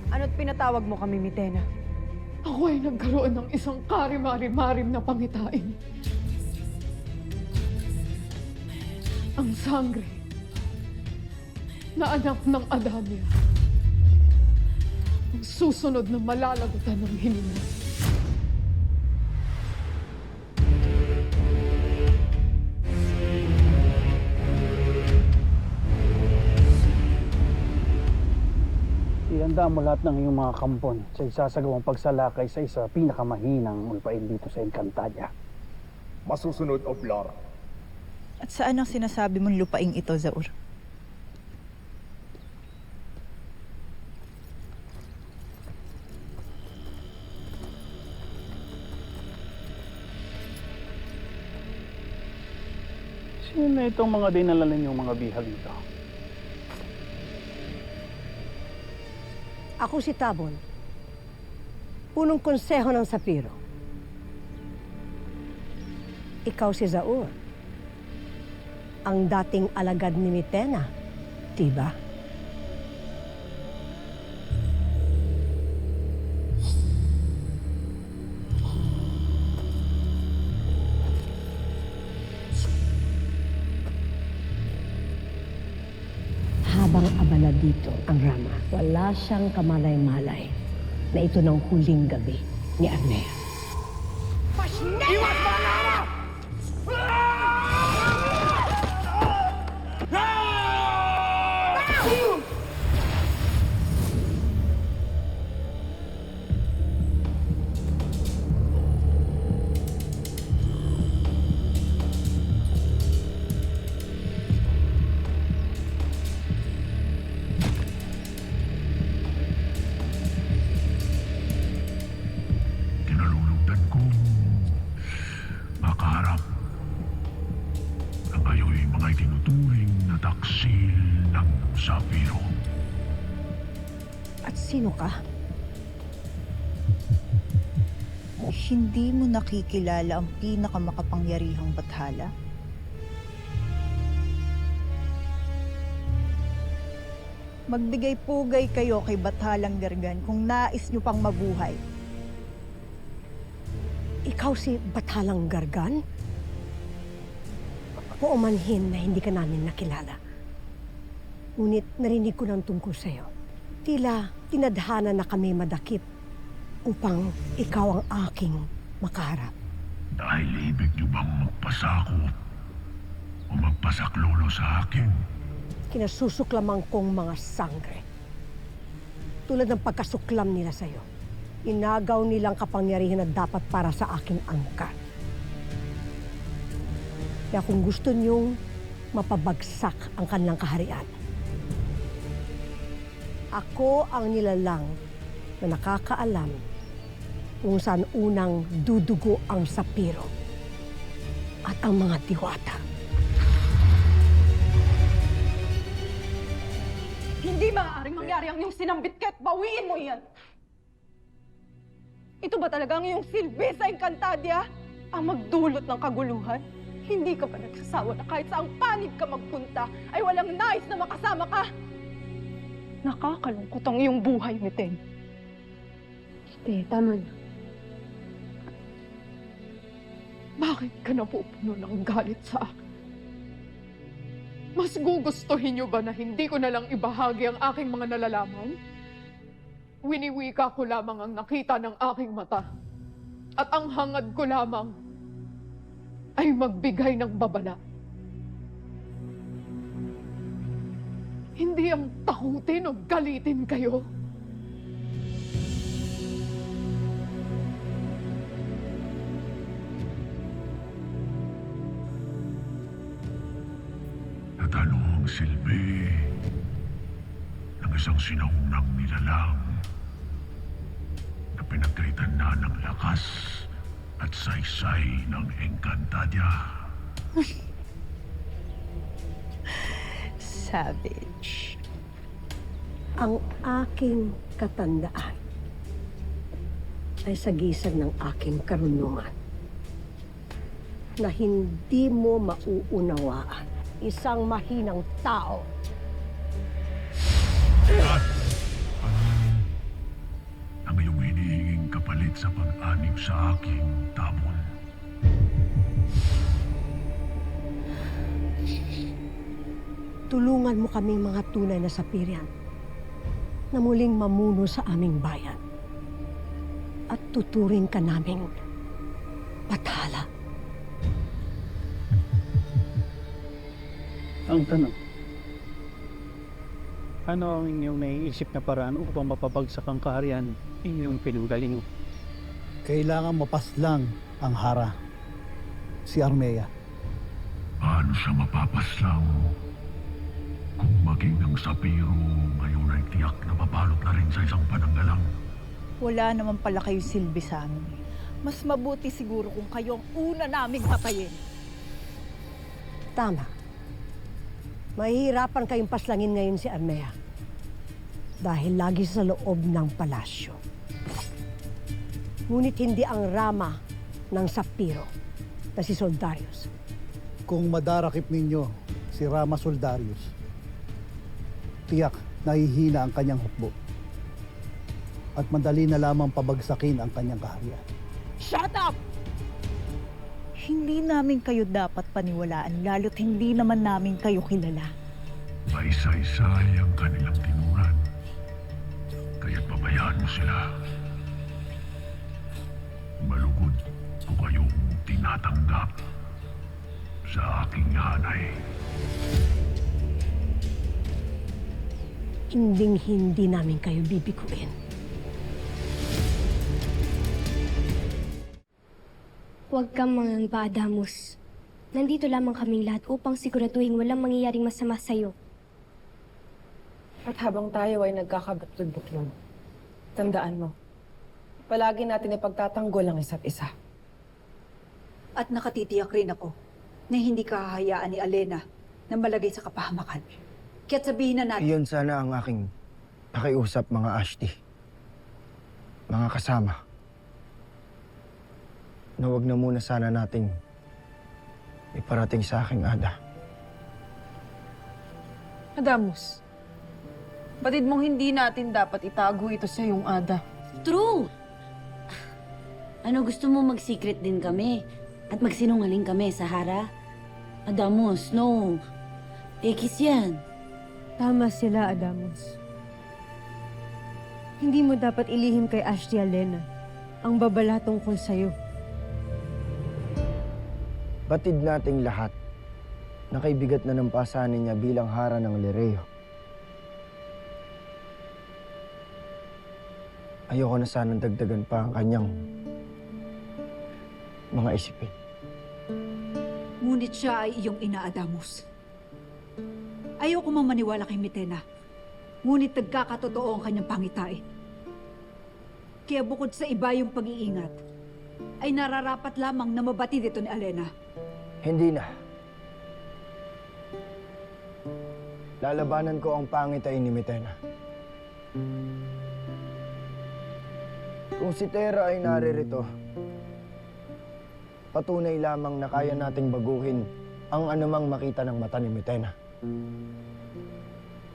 B: Ano't pinatawag mo kami, Mitena?
U: Ako ay nagkaroon ng isang karim-marim na pangitain. Ang sangre na anak ng Adamia. Ang susunod na malalagutan ng hininga.
M: Ihanda mo lahat ng iyong mga kampon sa isasagawang pagsalakay sa isa pinakamahinang ulpain dito sa Encantadia.
W: Masusunod, Oblar.
N: At saan ang sinasabi mong lupaing ito, Zaur?
M: Sino na itong mga dinala ninyong mga bihag nito?
T: Ako si Tabon, punong konseho ng Sapiro. Ikaw si Zaur, ang dating alagad ni Mitena, diba? Habang abala dito ang Rama, wala siyang kamalay-malay na ito ng huling gabi ni Arnea.
C: Iwas mga Rama!
A: At sino ka?
N: Hindi mo nakikilala ang pinakamakapangyarihang bathala? Magbigay-pugay kayo kay Bathalang Gargan kung nais nyo pang mabuhay.
G: Ikaw si Bathalang Gargan? Paumanhin na hindi ka namin nakilala. Ngunit narinig ko ng tungkol sa'yo. Tila tinadhana na kami madakip upang ikaw ang aking makaharap.
C: Dahil ibig niyo bang magpasakop o magpasaklolo sa akin?
G: Kinasusuklamang kong mga sangre. Tulad ng pagkasuklam nila sa'yo, inagaw nilang kapangyarihan na dapat para sa aking angkan. Kaya kung gusto niyong mapabagsak ang kanilang kaharian, ako ang nilalang na nakakaalam kung saan unang dudugo ang sapiro at ang mga diwata.
B: Hindi maaaring mangyari ang iyong sinambit ka't bawiin mo yan. Ito ba talaga ang iyong silbi sa Encantadia? Ang magdulot ng kaguluhan? Hindi ka ba nagsasawa na kahit saang panig ka magpunta ay walang nais na makasama ka? Nakakalungkot ang iyong buhay, Miten.
G: Tama na.
B: Bakit ka napupuno ng galit sa akin? Mas gugustuhin niyo ba na hindi ko na lang ibahagi ang aking mga nalalaman? Winiwika ko lamang ang nakita ng aking mata. At ang hangad ko lamang ay magbigay ng babala. Hindi ang takutin o galitin kayo.
C: Natalo ang silbi ng isang sinaunang nilalang na pinagkaitan na ng lakas at saysay ng Encantadia.
G: Savage. Ang aking katandaan ay sagisag ng aking karunungan na hindi mo mauunawaan isang mahinang tao.
C: Ang iyong hinihinging kapalit sa pag-anib sa aking tabon.
G: Tulungan mo kaming mga tunay na sapirian na muling mamuno sa aming bayan. At tuturing ka naming Bathala.
M: Ang tanong, ano ang inyong naiisip na paraan upang mapabagsak ang kaharian inyong pinanggalingo?
P: Kailangan mapaslang ang Hara, si Armea.
C: Paano siya mapapaslang kung maging ang sapiro ngayon ay tiyak na mabalot na rin sa isang pananggalang?
N: Wala naman pala kayo silbi sa amin. Mas mabuti siguro kung kayo ang una naming patayin.
G: Tama. Mahihirapan kayong paslangin ngayon si Armea. Dahil lagi sa loob ng palasyo. Ngunit hindi ang rama ng sapiro na si Soldarius.
P: Kung madarakip ninyo si Rama Soldarius, tiyak nahihina ang kanyang hukbo. At madali na lamang pabagsakin ang kanyang kaharian.
N: Shut up! Hindi namin kayo dapat paniwalaan, lalo't hindi naman namin kayo kilala.
C: May saysay ang kanilang tinuran. Kaya't pabayaan mo sila. Malugod ko kayong tinatanggap sa aking hanay.
G: Hinding-hindi namin kayo bibiguin.
E: Huwag kang mangamba, Adamus. Nandito lamang kaming lahat upang siguraduhin walang mangyayaring masama sa'yo.
K: At habang tayo ay nagkakabutlod-butlod, tandaan mo, palagi natin ipagtatanggol ang isa't isa.
N: At nakatitiyak rin ako na hindi kahahayaan ni Alena na malagay sa kapahamakan. Kaya't sabihin na natin...
I: Iyon sana ang aking Pakiusap mga Ashti, mga kasama, na wag na muna sana nating iparating sa aking Ada.
K: Adamus, batid mong hindi natin dapat itago ito sa iyong Ada.
F: True! Ano, gusto mo mag-secret din kami? At magsinungaling kami, Sahara? Adamus, no. Ekis yan.
G: Tama sila, Adamus. Hindi mo dapat ilihim kay Ashti Alena ang babala tungkol sa'yo.
I: Batid nating lahat na kay bigat na ng pasanin niya bilang hara ng Lireo. Ayoko na sanang dagdagan pa ang kanyang mga isipin.
H: Ngunit siya ay iyong ina, Adamus. Ayoko mang maniwala kay Mitena. Ngunit nagkakatotoo ang kanyang pangitain. Kaya bukod sa iba yung pag-iingat, ay nararapat lamang na mabatid ito ni Alena.
I: Hindi na. Lalabanan ko ang pangitain ni Mitena. Kung si Tera ay naririto, patunay lamang na kaya nating baguhin ang anumang makita ng mata ni Mitena.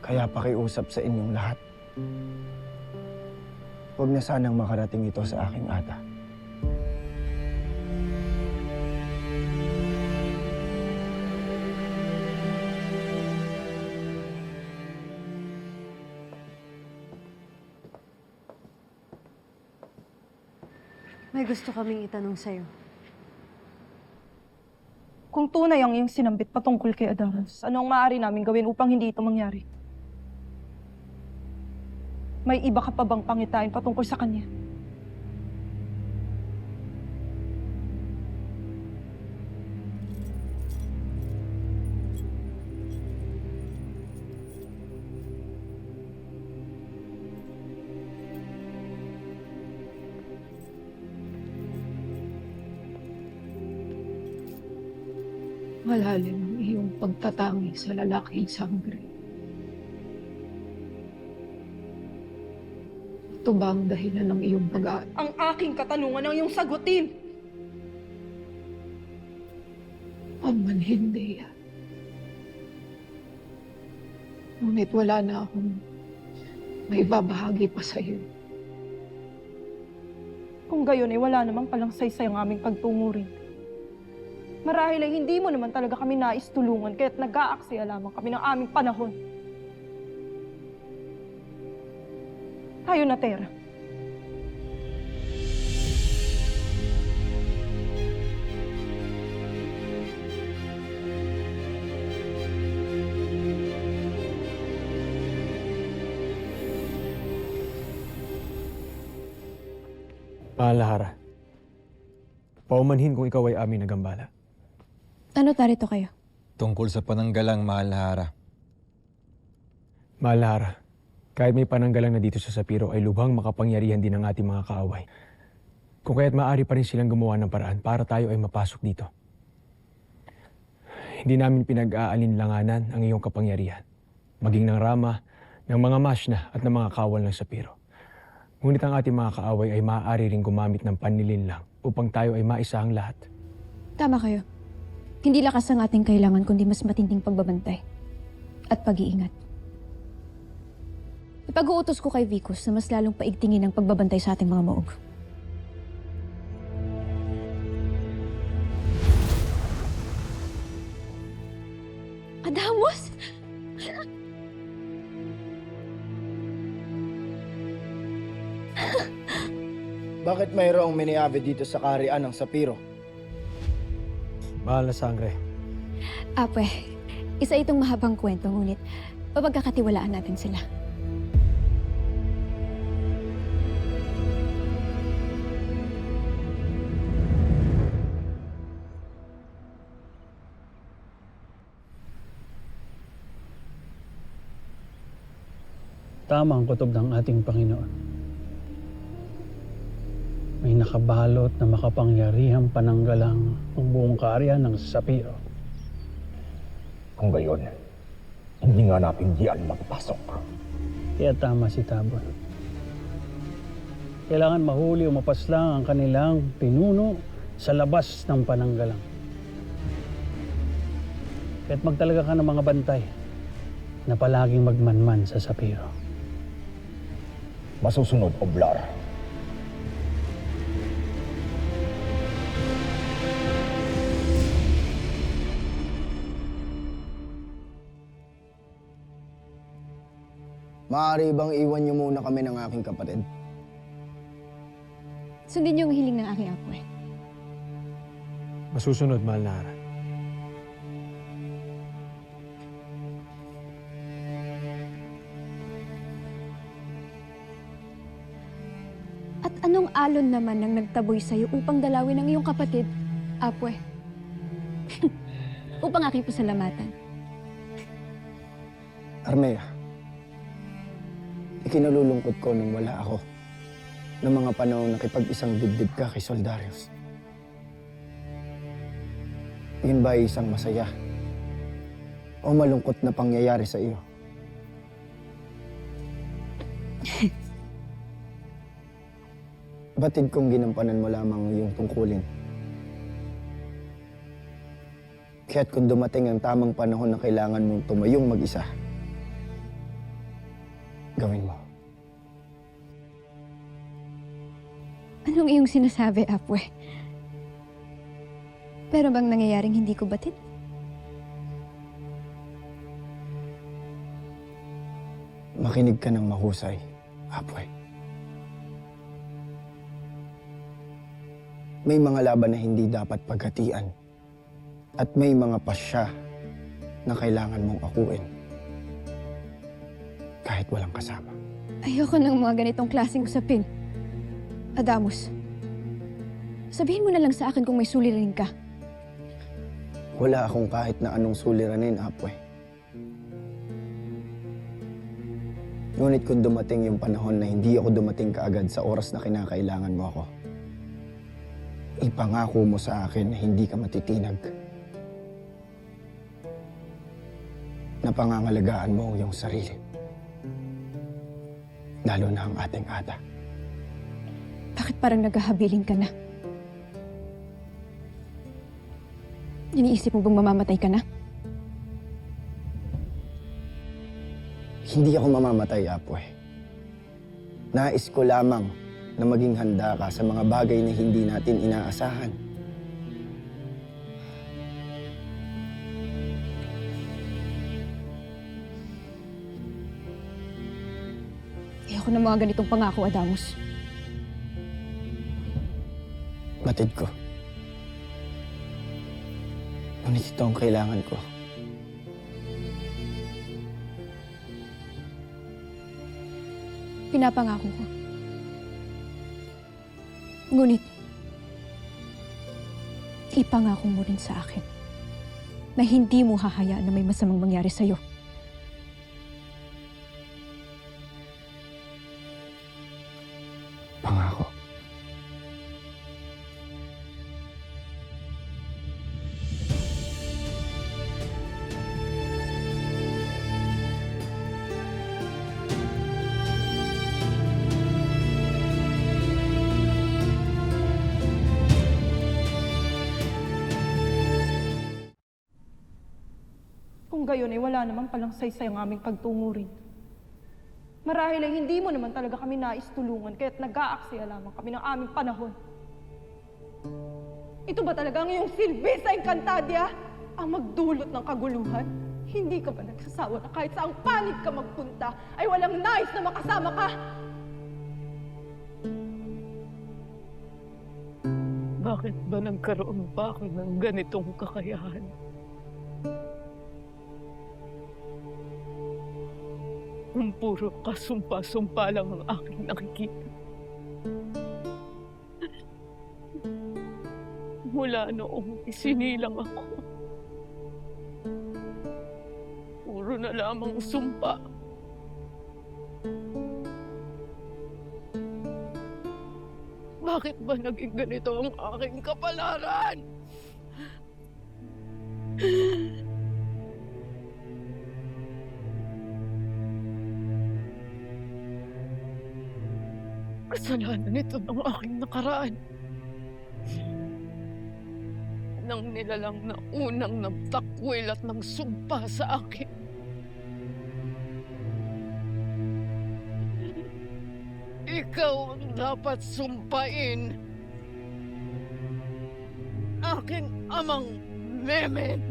I: Kaya pakiusap sa inyong lahat. Huwag na sanang makarating ito sa aking Ada.
G: May gusto kaming itanong sa'yo.
K: Kung tunay ang iyong sinambit patungkol kay Adamus, anong maaari namin gawin upang hindi ito mangyari? May iba ka pa bang pangitain patungkol sa kanya?
B: Malalim ang iyong pagtatangi sa lalaking sangre. Ito ba ang dahilan ng iyong pag-aaral?
K: Ang aking katanungan ang iyong sagutin!
B: Paman hindi yan. Ngunit wala na akong may babahagi pa sa iyo.
K: Kung gayon ay wala namang palang saysay ang aming pagtungo rin. Marahil ay hindi mo naman talaga kami nais tulungan kaya't nag-aaksaya lamang kami ng aming panahon. Tayo na, Tera.
S: Mahal, paumanhin kung ikaw ay aming nagambala.
L: Ano tarito kayo?
X: Tungkol sa pananggalang, Mahal.
S: Mahal, kahit may pananggalang na dito sa Sapiro ay lubhang makapangyarihan din ng ating mga kaaway. Kung kaya't maaari pa rin silang gumawa ng paraan para tayo ay mapasok dito. Hindi namin pinag-aalinlanganan ang iyong kapangyarihan, maging ng Rama, ng mga Mashna at ng mga kawal ng Sapiro. Ngunit ang ating mga kaaway ay maaari ring gumamit ng panlilinlang upang tayo ay maisahang lahat.
L: Tama kayo. Hindi lakas ang ating kailangan kundi mas matinding pagbabantay at pag-iingat. Ipag-uutos ko kay Vicus na mas lalong paigtingin ang pagbabantay sa ating mga maog. Adamus!
I: Bakit mayroong miniabe dito sa kaharian ng Sapiro?
S: Mahal na sangre.
L: Ape, isa itong mahabang kwento ngunit papagkakatiwalaan natin sila.
M: Tama ang kutob ng ating Panginoon. May nakabalot na makapangyarihang pananggalang ang buong kaharian ng Sapiro.
W: Kung gayon, hindi nga natin diyan magpasok.
M: Kaya tama si Tabon. Kailangan mahuli o mapaslang ang kanilang pinuno sa labas ng pananggalang. Kaya't magtalaga ka ng mga bantay na palaging magmanman sa sapiro.
W: Masusunod, Oblar.
I: Maaari bang iwan niyo muna kami ng aking kapatid?
L: Sundin niyo ang hiling ng aking apo eh.
S: Masusunod, mahal na Hara.
L: At anong alon naman ang nagtaboy sa'yo upang dalawin ang iyong kapatid, Apwe? Upang aking pasalamatan.
I: Armea, ikinalulungkot ko nung wala ako ng mga panahon nakipag-isang dibdib ka kay Soldarius. Yun ba ay isang masaya o malungkot na pangyayari sa iyo? Batid kong ginampanan mo lamang ang iyong tungkulin. Kaya't kung dumating ang tamang panahon na kailangan mong tumayong mag-isa, gawin mo.
L: Anong iyong sinasabi, Apwe? Pero bang nangyayaring hindi ko batid?
I: Makinig ka ng mahusay, Apwe. May mga laban na hindi dapat paghatian at may mga pasya na kailangan mong akuin kahit walang kasama.
L: Ayoko ng mga ganitong klaseng usapin. Adamus, sabihin mo na lang sa akin kung may suliranin ka.
I: Wala akong kahit na anong suliranin, Apwe. Ngunit kung dumating yung panahon na hindi ako dumating kaagad sa oras na kinakailangan mo ako, ipangako mo sa akin na hindi ka matitinag. Na pangangalagaan mo ang iyong sarili. Lalo na ang ating ata.
L: Bakit parang naghahabilin ka na? Iniisip mo bang mamamatay ka na?
I: Hindi ako mamamatay, Apwe. Nais ko lamang na maging handa ka sa mga bagay na hindi natin inaasahan.
L: Ayoko ng mga ganitong pangako, Adamus.
I: Batid ko. Ngunit ito ang kailangan ko.
L: Pinapangako ko. Ngunit, ipangako mo rin sa akin na hindi mo hahayaan na may masamang mangyari sa'yo.
I: Pangako.
D: Kung gayon ay wala naman palang saysay ang aming pagtungo rin. Marahil ay hindi mo naman talaga kami nais tulungan kaya't nag-aaksaya lamang kami ng aming panahon. Ito ba talaga ang iyong silbi sa Encantadia? Ang magdulot ng kaguluhan? Hindi ka ba nagsasawa na kahit saang panig ka magpunta ay walang nais na makasama ka?
B: Bakit ba nagkaroon pa ako ng ganitong kakayahan? Kung puro kasumpa-sumpa lang ang aking nakikita. Mula noong isinilang ako, puro na lamang sumpa. Bakit ba naging ganito ang aking kapalaran? Kasalanan ito ng aking nakaraan. Nang nilalang na unang nagtakwil at nagsumpa sa akin. Ikaw ang dapat sumpain. Aking amang Memen.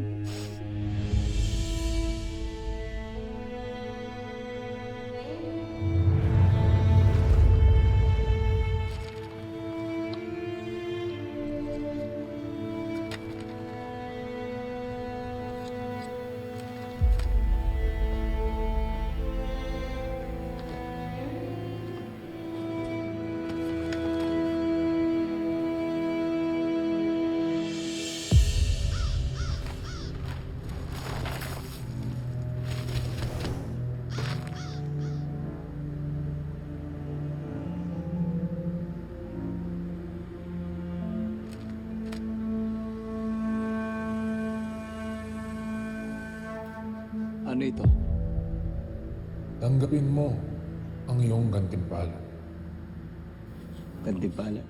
J: Ano ito?
C: Tanggapin mo ang iyong gantimpala.
J: Gantimpala?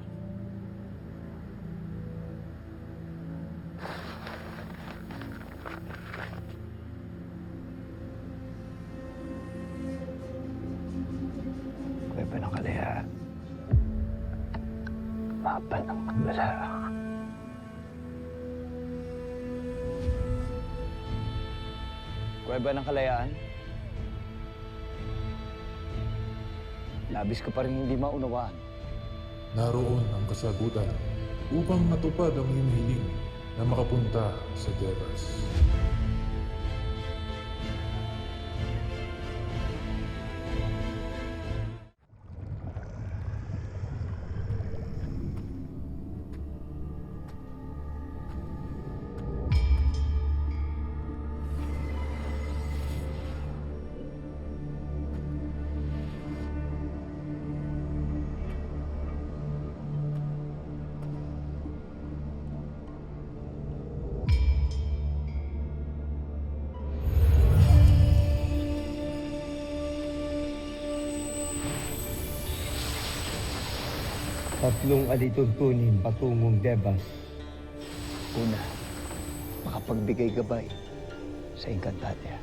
J: Kuweba ng kalayaan. Mapan ng magbala. Kuweba ng kalayaan? Labis ko pa rin hindi maunawaan.
C: Naroon ang kasagutan upang matupad ang iyong hiling na makapunta sa Devas.
J: Tatlong alituntunin patungong Devas. Una, makapagbigay gabay sa Encantadia.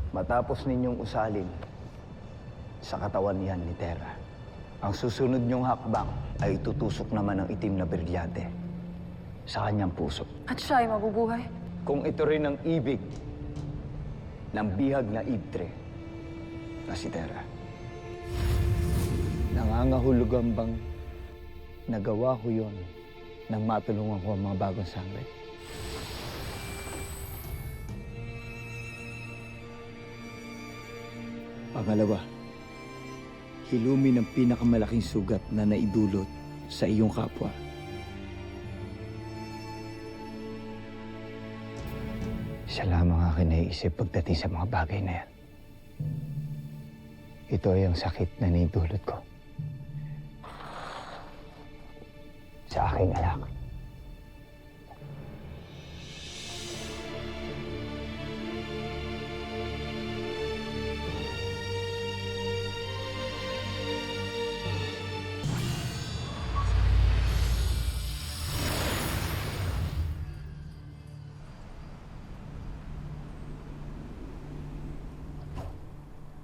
J: Matapos ninyong usalin sa katawan niyan ni Terra, ang susunod niyong hakbang ay tutusok naman ng itim na brilyante sa kanyang puso.
K: At siya ay mabubuhay?
J: Kung ito rin ang ibig ng bihag na Idtre na si Terra. Nangangahulugan bang nagawa ko yon nang matulungan ko ang mga bagong sangre? Pangalawa, hilumi ng pinakamalaking sugat na naidulot sa iyong kapwa. Isa lamang akin naiisip pagdating sa mga bagay na yan. Ito ay ang sakit na naidulot ko sa aking anak.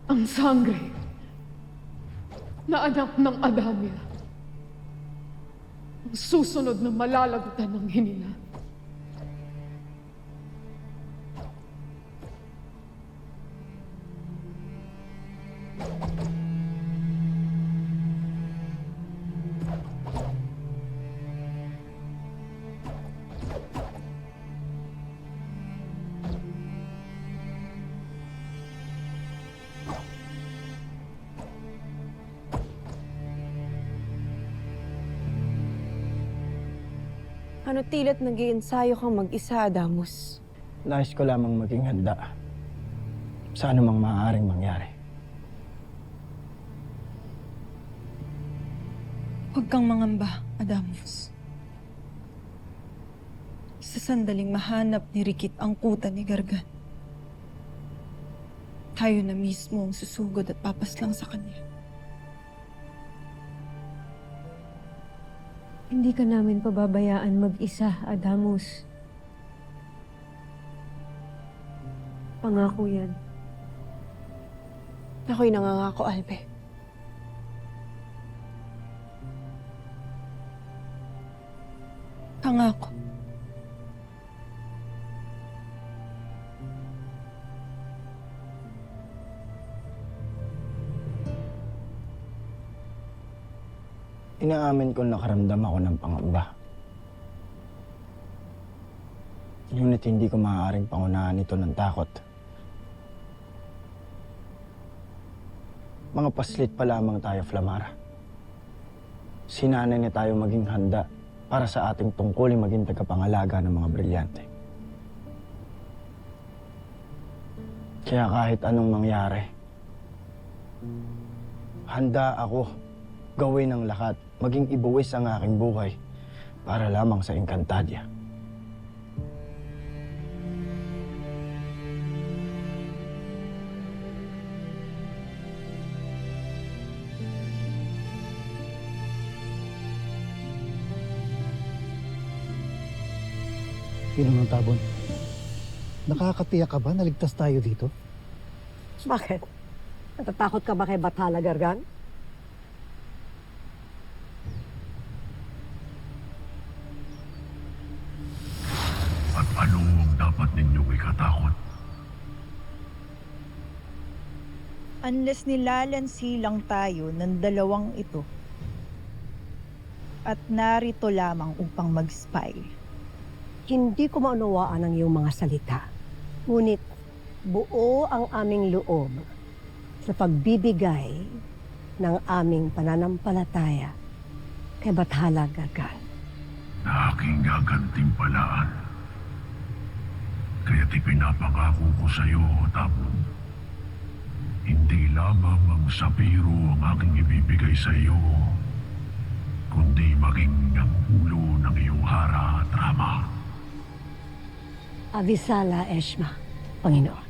B: Ang sangre na anak ng Adamir. Ang susunod na malalagutan ng hinina.
K: Ano tila't nag-iensayo kang mag-isa, Adamus?
I: Nais ko lamang maging handa sa anumang maaaring mangyari.
N: Huwag kang mangamba, Adamus. Sa sandaling mahanap ni Rikit ang kuta ni Gargan,
K: Tayo na mismo ang susugod at papaslang sa kanya.
G: Hindi ka namin pababayaan mag-isa, Adamus. Pangako yan.
A: Ako'y nangangako, Albe. Pangako.
I: Inaamin ko nakaramdam ako ng pangamba. Ngunit hindi ko maaaring pangunahan ito ng takot. Mga paslit pa lamang tayo, Flamara. Sinanay na tayo maging handa para sa ating tungkulin maging tagapangalaga ng mga brilyante. Kaya kahit anong mangyari, handa ako gawin ang lahat, maging ibuwis ang aking buhay para lamang sa Encantadia.
P: Pinunong Tabon, nakakatiyak ka ba na ligtas tayo dito?
T: Bakit? Natatakot ka ba kay Bathala Gargan?
C: At ano ang dapat ninyong ikatakot?
N: Unless nilalansi lang tayo ng dalawang ito at narito lamang upang mag-spy.
T: Hindi ko maunawaan ang iyong mga salita. Ngunit buo ang aming loob sa pagbibigay ng aming pananampalataya kay Bathala Gargan.
C: Na aking gagantimpalaan. Kaya't ipinapangako ko sa iyo, Tabon. Hindi lamang ang sapiro ang aking ibibigay sa iyo, kundi maging ang ulo ng iyong hara at rama.
T: Avisala Eshma, Panginoon.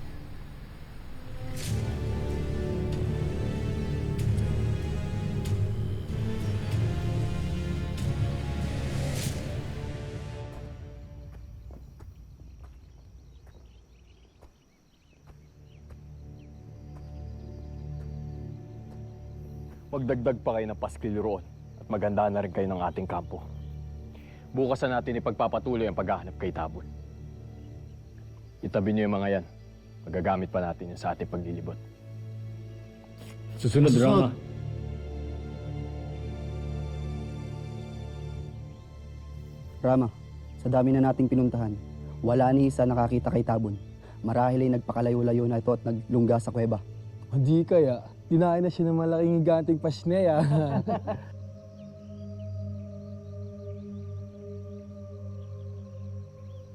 S: Magdagdag pa kayo ng paskil roon at maganda na rin kayo ng ating kampo. Bukas na natin ipagpapatuloy ang paghahanap kay Tabon. Itabi niyo yung mga yan. Magagamit pa natin yun sa ating paglilibot.
O: Susunod, Rama.
Q: Rama, sa dami na nating pinuntahan, wala ni isa nakakita kay Tabon. Marahil ay nagpakalayo-layo na ito at naglungga sa kuweba.
O: Hindi kaya. Dinain na siya ng malaking higanting pasneya.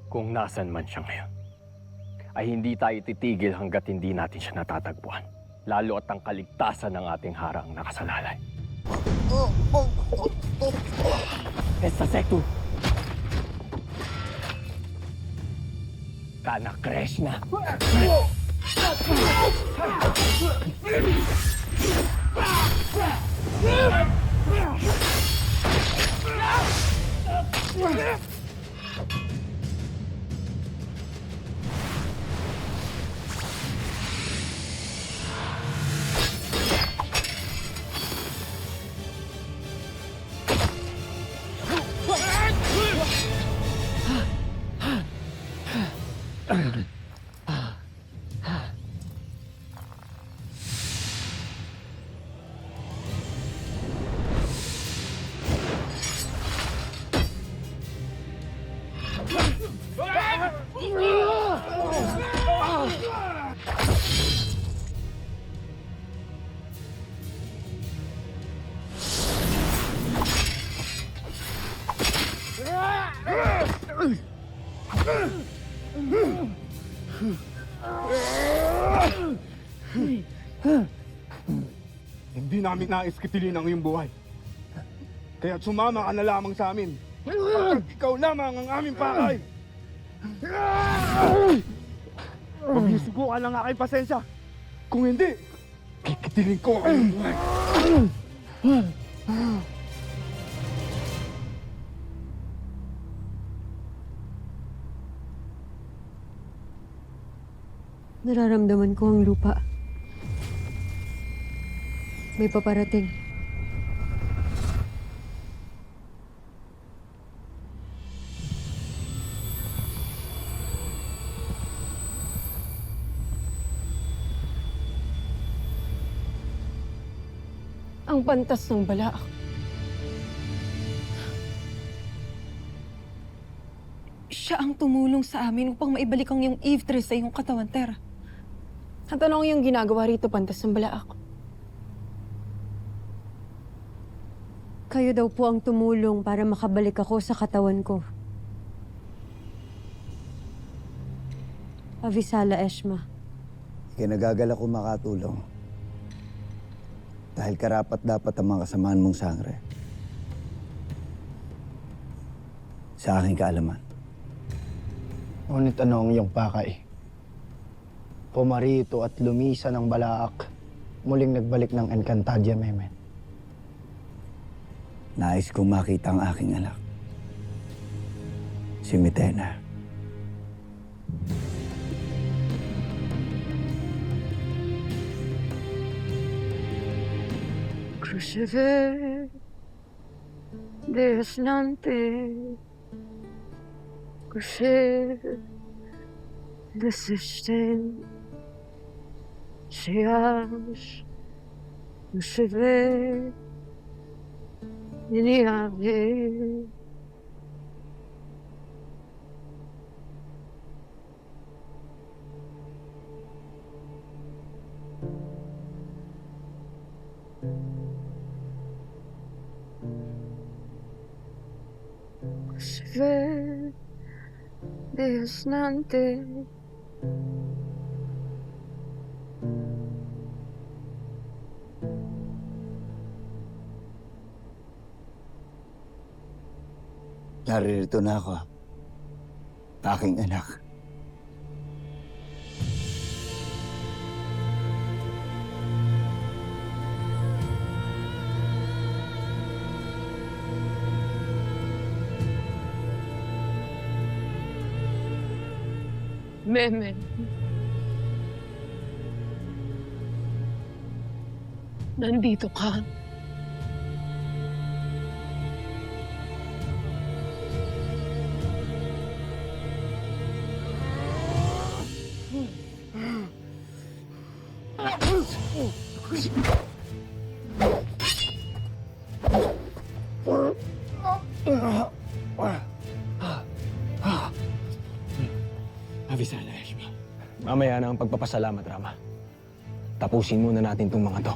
S: Kung nasan man siya ngayon, ay hindi tayo titigil hanggat hindi natin siya natatagpuan. Lalo at ang kaligtasan ng ating harang nakasalalay. Esta Sektu! Kana Krishna!
R: Hindi namin nais kitilin ang iyong buhay. Kaya sumama ka na lamang sa amin. Ikaw lamang ang aming pakay. Huwag niyo subukan ang aking pasensya. Kung hindi, kikitilin ko ang iyong buhay.
G: Nararamdaman ko ang lupa. May paparating.
D: Ang pantas ng Balaak. Siya ang tumulong sa amin upang maibalik ang iyong Eve-3 sa iyong katawan, Terra. At ano ang iyong ginagawa rito, pantas ng Balaak?
G: Kayo daw po ang tumulong para makabalik ako sa katawan ko. Avisala Eshma.
J: Kinagagal ako makatulong. Dahil karapat dapat ang mga kasamaan mong sangre. Sa aking kaalaman.
I: Ngunit ano ang iyong pakay? Pumarito at lumisa ng Balaak, muling nagbalik ng Encantadia, Mehmet.
J: Nais kong makita ang aking anak. Si Mitena.
G: Crucifix desnante, crucifix desisten, seas, crucifix iniave. Crucifix desnante.
J: Naririto na ako. Aking anak.
G: Mehmet. Nandito ka.
S: Avisala, Eshma. Mamaya na ang pagpapasalamat, Rama. Tapusin muna natin itong mga to.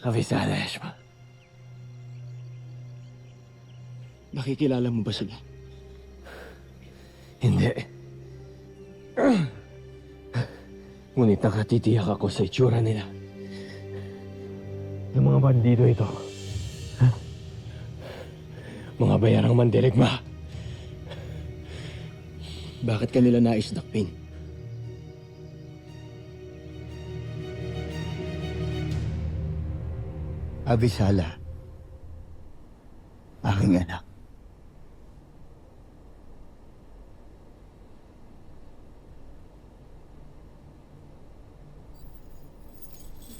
S: Avisala, Eshma. Nakikilala mo ba sila? Hindi. Ngunit nakatitiyak ako sa itsura nila. Ng mga bandido ito. Mga bayarang mandirigma. Bakit kanila nais dakpin?
J: Avisala, aking anak.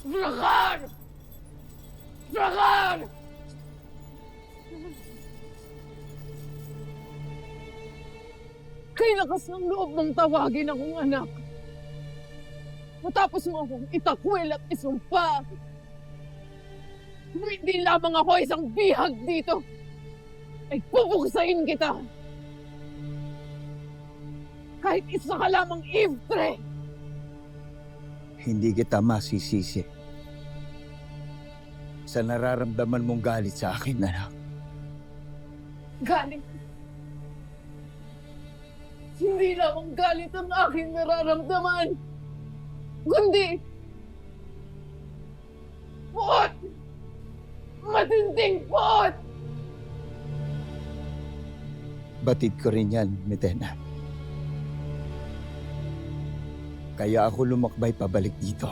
B: Dragan! Dragan! Kay lakas ng loob mong tawagin akong anak. Matapos mo akong itakwil at isumpa. Kung hindi lamang ako isang bihag dito, ay pupuksain kita. Kahit isa ka lamang iftre.
J: Hindi kita masisisi sa nararamdaman mong galit sa akin, anak.
B: Galit. Hindi lamang galit ang aking nararamdaman, kundi puot! Matinding puot!
J: Batid ko rin yan, Mitena. Kaya ako lumakbay pabalik dito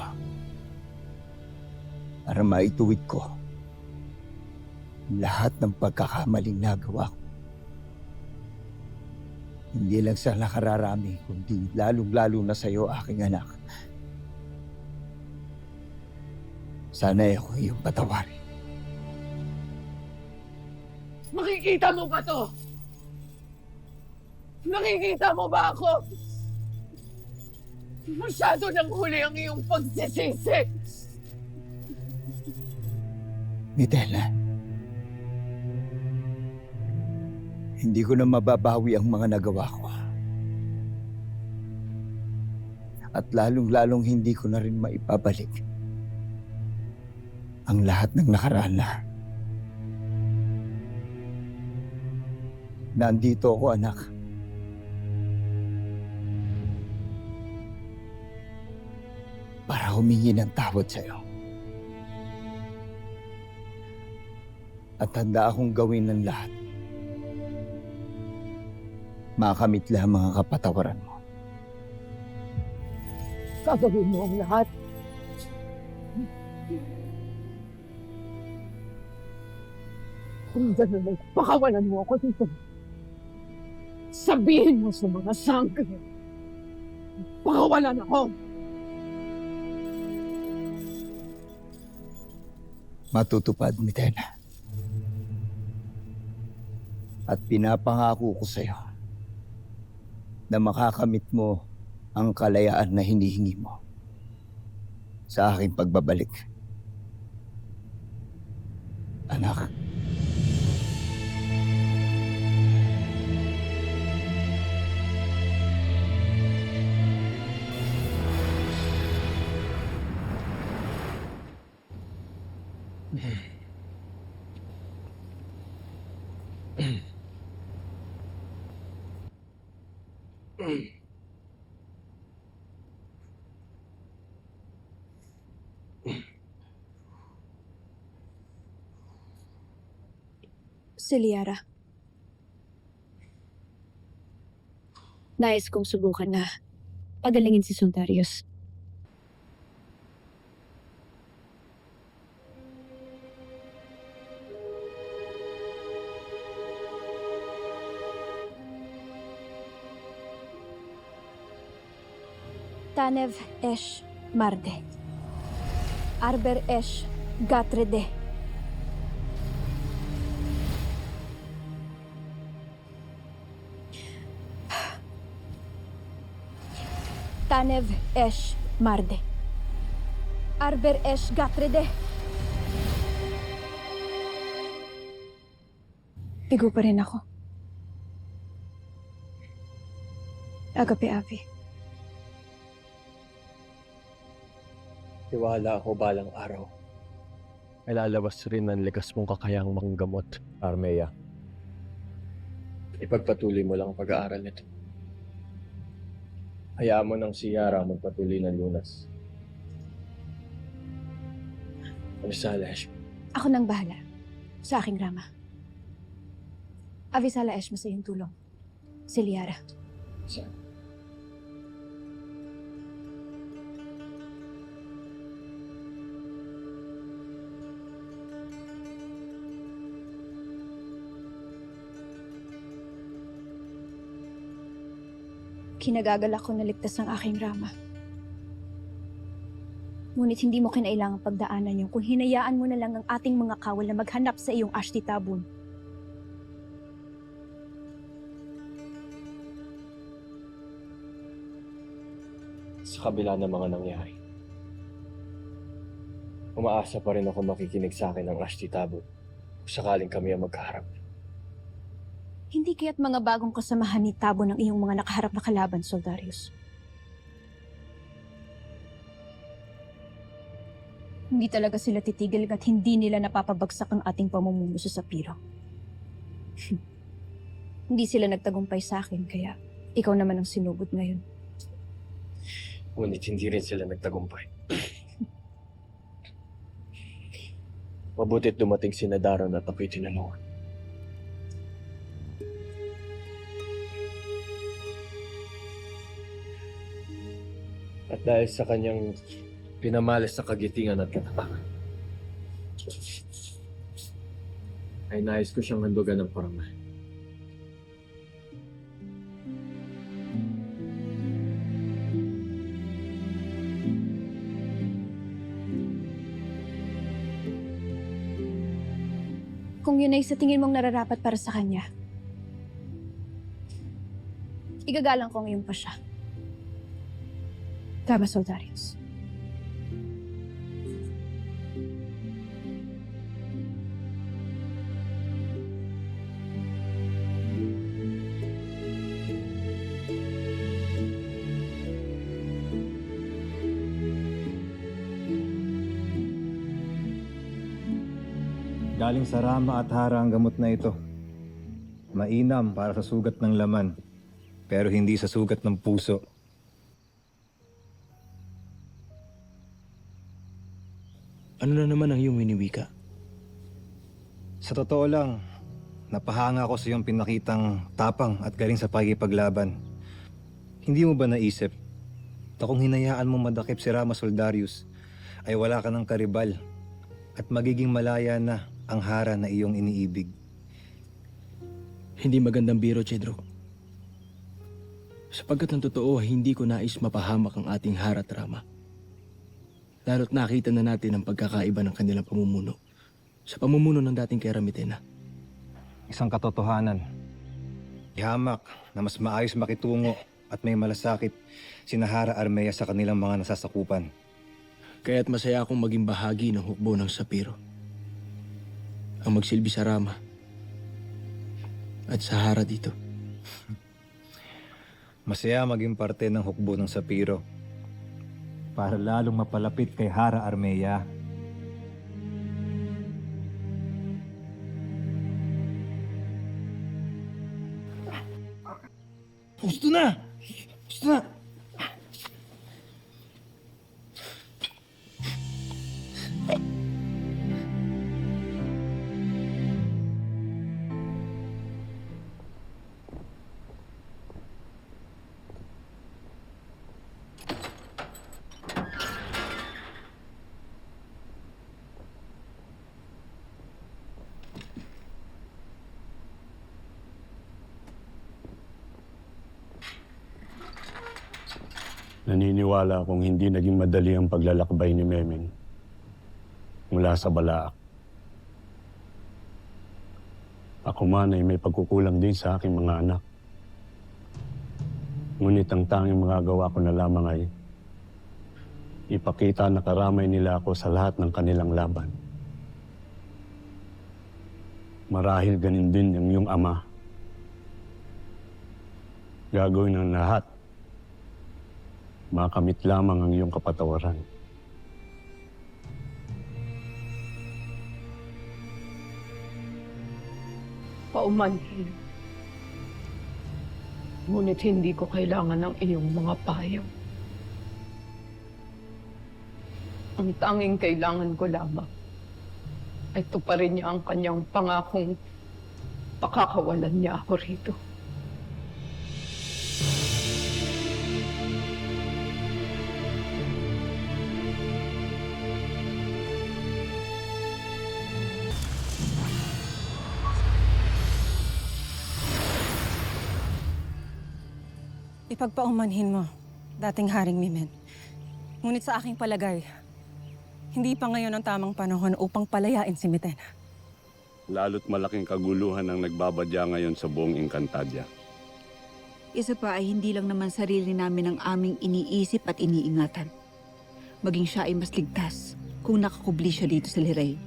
J: para maituwid ko lahat ng pagkakamaling nagawa ko. Hindi lang sa nakararami, kundi lalong-lalo na sa'yo, aking anak. Sana ako iyong patawarin.
B: Makikita mo ba to? Nakikita mo ba ako? Masyado nang huli ang iyong pagsisisi.
J: Mitena, hindi ko na mababawi ang mga nagawa ko. At lalong-lalong hindi ko na rin maipabalik ang lahat ng nakaraan na. Nandito ako, anak. Para humingi ng tawad sa'yo. At handa akong gawin ng lahat. Makamit lamang ang kapatawaran mo.
B: Gagawin mo ang lahat. Kung gano'n ay pakawalan mo ako dito. Sabihin mo sa mga sangre. Pakawalan ako.
J: Matutupad, Mitena. At pinapangako ko sa'yo na makakamit mo ang kalayaan na hinihingi mo sa aking pagbabalik. Anak.
L: Si Liara. Nais kong subukan na pagalingin si Soldarius. Tanev esh marde. Arber esh gatrede. Tanev esh marde. Arber esh gatrede. Bigo pa rin ako. Agape, Avi.
S: Tiwala ako balang araw. Ay lalabas rin ang likas mong kakayang manggamot, Armea. Ipagpatuloy mo lang ang pag-aaral nito. Hayaan mo nang si Yara magpatuloy ng lunas. Avisala, Esh.
L: Ako nang bahala. Sa aking Rama. Avisala Esh mo sa iyong tulong. Si Liara.
S: Saan?
L: Kinagagalak ko na ligtas ang aking Rama. Ngunit hindi mo kinailangang pagdaanan yun kung hinayaan mo na lang ang ating mga kawal na maghanap sa iyong Ashti Tabun.
S: Sa kabila ng mga nangyari, umaasa pa rin ako makikinig sa akin ng Ashti Tabun kung sakaling kami ang magkaharap.
L: Hindi kaya't mga bagong kasamahan ni Tabun ang iyong mga nakaharap na kalaban, Soldarius. Hindi talaga sila titigil at hindi nila napapabagsak ang ating pamumuno sa Sapiro. Hindi sila nagtagumpay sa akin, kaya ikaw naman ang sinugod ngayon.
S: Ngunit hindi rin sila nagtagumpay. Mabutit dumating si Nadaron at ako'y tinulungan. At dahil sa kanyang pinamalas sa kagitingan at katatakan, ay nais ko siyang handugan ng parangal.
L: Kung yun ay sa tingin mong nararapat para sa kanya, igagalang ko ngayon pa siya. Tama, Soldarius.
X: Galing sa Rama at Hara ang gamot na ito. Mainam para sa sugat ng laman, pero hindi sa sugat ng puso.
S: Ano na naman ang iyong winiwika?
X: Sa totoo lang, napahanga ako sa iyong pinakitang tapang at galing sa pakikipaglaban. Hindi mo ba naisip na kung hinayaan mo madakip si Rama Soldarius, ay wala ka ng karibal at magiging malaya na ang Hara na iyong iniibig?
S: Hindi magandang biro, Cedro. Sapagkat ng totoo, hindi ko nais mapahamak ang ating Hara at Rama. Lalo't nakita na natin ang pagkakaiba ng kanilang pamumuno sa pamumuno ng dating kay Ramitena.
X: Isang katotohanan. Ihamak na mas maayos makitungo at may malasakit sina Hara Armea sa kanilang mga nasasakupan.
S: Kaya't masaya akong maging bahagi ng hukbo ng Sapiro. Ang magsilbi sa Rama at sa Hara dito.
X: Masaya maging parte ng hukbo ng Sapiro para lalong mapalapit kay Hara Armea.
S: Gusto na! Gusto na!
E: Naniniwala akong hindi naging madali ang paglalakbay ni Memeng mula sa Balaak. Ako man ay may pagkukulang din sa aking mga anak. Ngunit ang tanging magagawa ko na lamang ay ipakita na karamay nila ako sa lahat ng kanilang laban. Marahil ganin din ang iyong ama. Gagawin ng lahat. Makamit lamang ang iyong kapatawaran.
B: Paumanhin. Ngunit hindi ko kailangan ng iyong mga payo. Ang tanging kailangan ko lamang ay tuparin niya ang kanyang pangakong pakakawalan niya ako rito.
K: Ipagpaumanhin mo, dating Haring Mimen. Ngunit sa aking palagay, hindi pa ngayon ang tamang panahon upang palayain si Miten.
E: Lalo't malaking kaguluhan ang nagbabadya ngayon sa buong Encantadia.
F: Isa pa ay hindi lang naman sarili namin ang aming iniisip at iniingatan. Maging siya ay mas ligtas kung nakakubli siya dito sa Liray.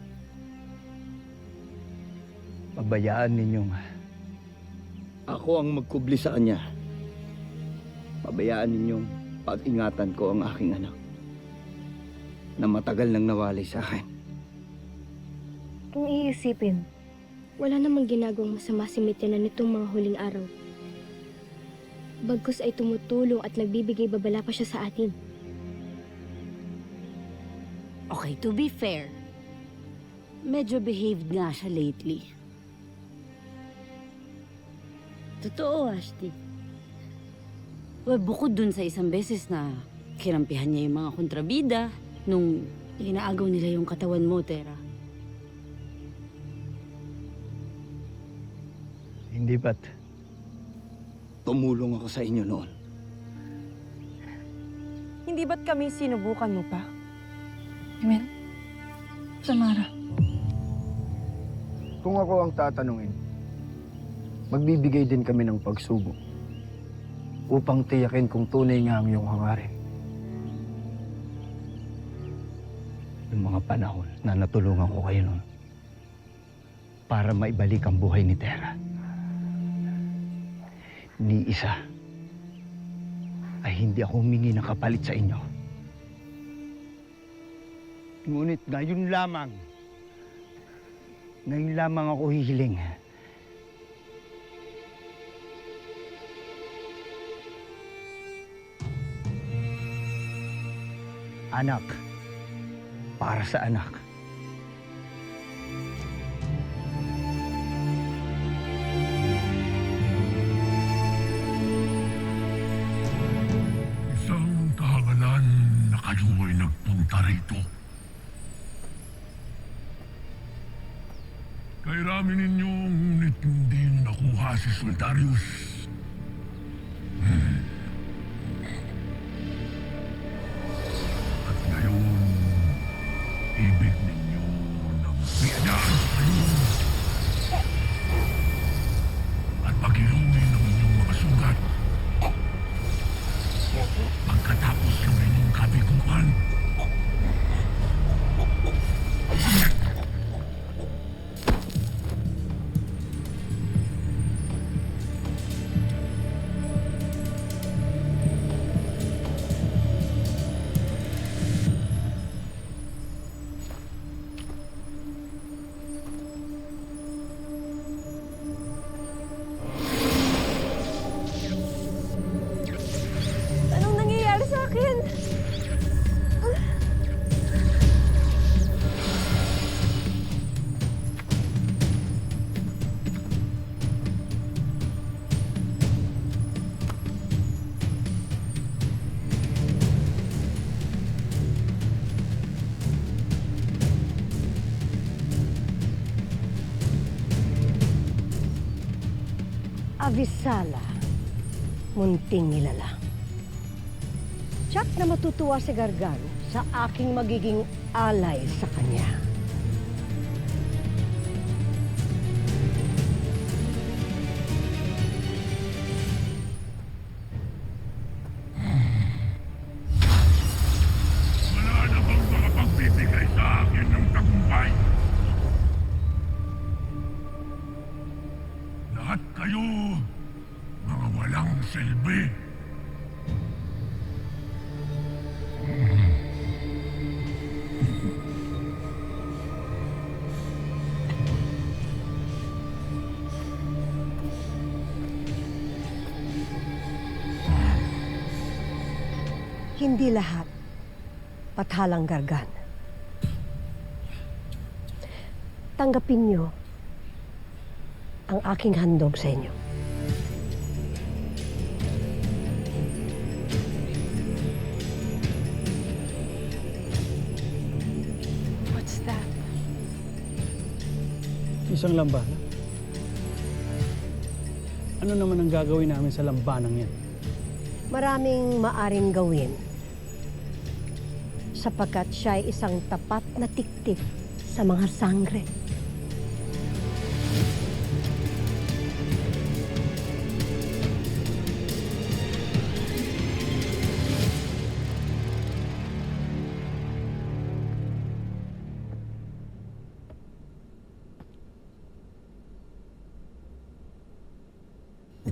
J: Pabayaan ninyong ako ang magkubli sa kanya. Pabayaan ninyong pag-ingatan ko ang aking anak na matagal nang nawalay sa akin.
H: Kung iisipin, wala namang ginagawang masama si Miten na nitong mga huling araw. Bagkus ay tumutulong at nagbibigay babala pa siya sa atin.
T: Okay, to be fair, medyo behaved nga siya lately. Totoo, Ashti. Well, bukod dun sa isang beses na kinampihan niya yung mga kontrabida nung inaagaw nila yung katawan mo, Tera.
J: Hindi ba't tumulong ako sa inyo noon?
K: Hindi ba't kami sinubukan mo pa? Amen? Samara.
I: Kung ako ang tatanungin, magbibigay din kami ng pagsubok upang tiyakin kung tunay nga ang iyong hangarin.
J: Yung mga panahon na natulungan ko kayo noon para maibalik ang buhay ni Tera. Ni isa ay hindi ako humingi ng kapalit sa inyo. Ngunit ngayon lamang ako hihiling. Anak, para sa anak.
C: Isang kahangalan na kayo ay nagpunta rito. Kairamin ninyo, ngunit hindi nakuha si Soldarius. At ngayon, ibig ninyo ng piyadaan kayo. At pag-ilungin ang inyong mga sugat. Pagkatapos ng inyong kabiguan,
K: Anong nangyayari sa akin?
T: Avisala, munting nilalang. Tiyak na matutuwa si Gargan sa aking magiging alay sa kanya.
C: wala na bang makapagbibigay sa akin ng tagumpay? Lahat kayo, mga walang silbi.
T: Hindi lahat pathalang Gargan. Tanggapin niyo ang aking handog sa inyo.
K: What's that?
M: Isang lambanan? Ano naman ang gagawin namin sa lambanang yan?
G: Maraming maaring gawin sapagkat siya ay isang tapat na tiktik sa mga sangre.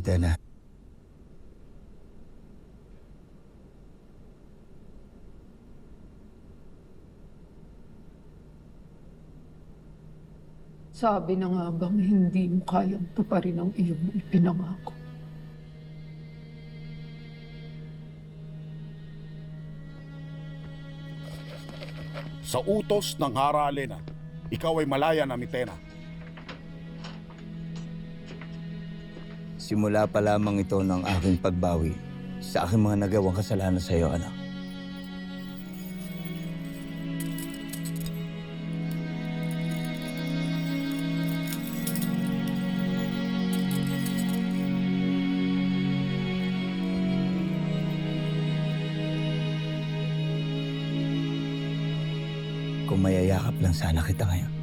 J: Mitena,
B: Sabi na nga bang hindi mo kayang tuparin ang iyong ipinangako?
C: Sa utos ng Hara Alena, ikaw ay malaya na, Mitena.
J: simula pa lamang ito ng aking pagbawi sa aking mga nagawang kasalanan sa iyo, anak. Kung mayayakap lang sana kita ngayon.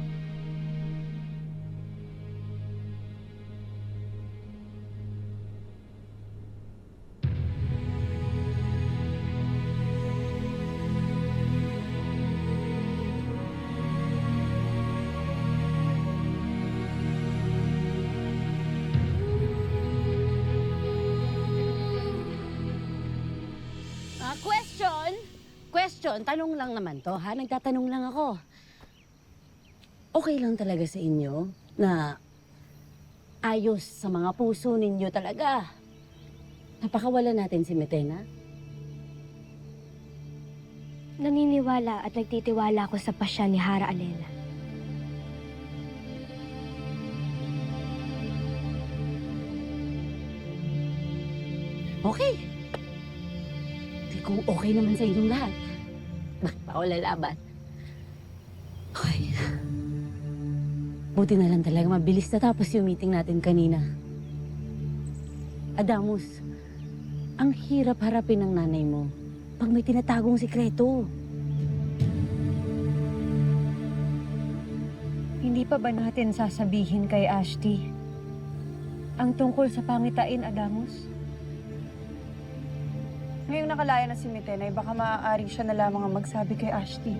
T: Question, tanong lang naman to, ha? Nagtatanong lang ako. Okay lang talaga sa inyo na ayos sa mga puso ninyo talaga. Napakawala natin si Mitena.
H: Naniniwala at nagtitiwala ako sa pasya ni Hara Alena.
T: Okay. Kung okay naman sa inyong lahat, bakit pa ako lalaban? Okay. Buti na lang talaga mabilis natapos yung meeting natin kanina. Adamus, ang hirap harapin ng nanay mo pag may tinatagong sikreto.
G: Hindi pa ba natin sasabihin kay Ashti ang tungkol sa pangitain, Adamus?
K: Ngayong nakalaya na si Mitena, baka maaari siya na lamang ang magsabi kay Ashti.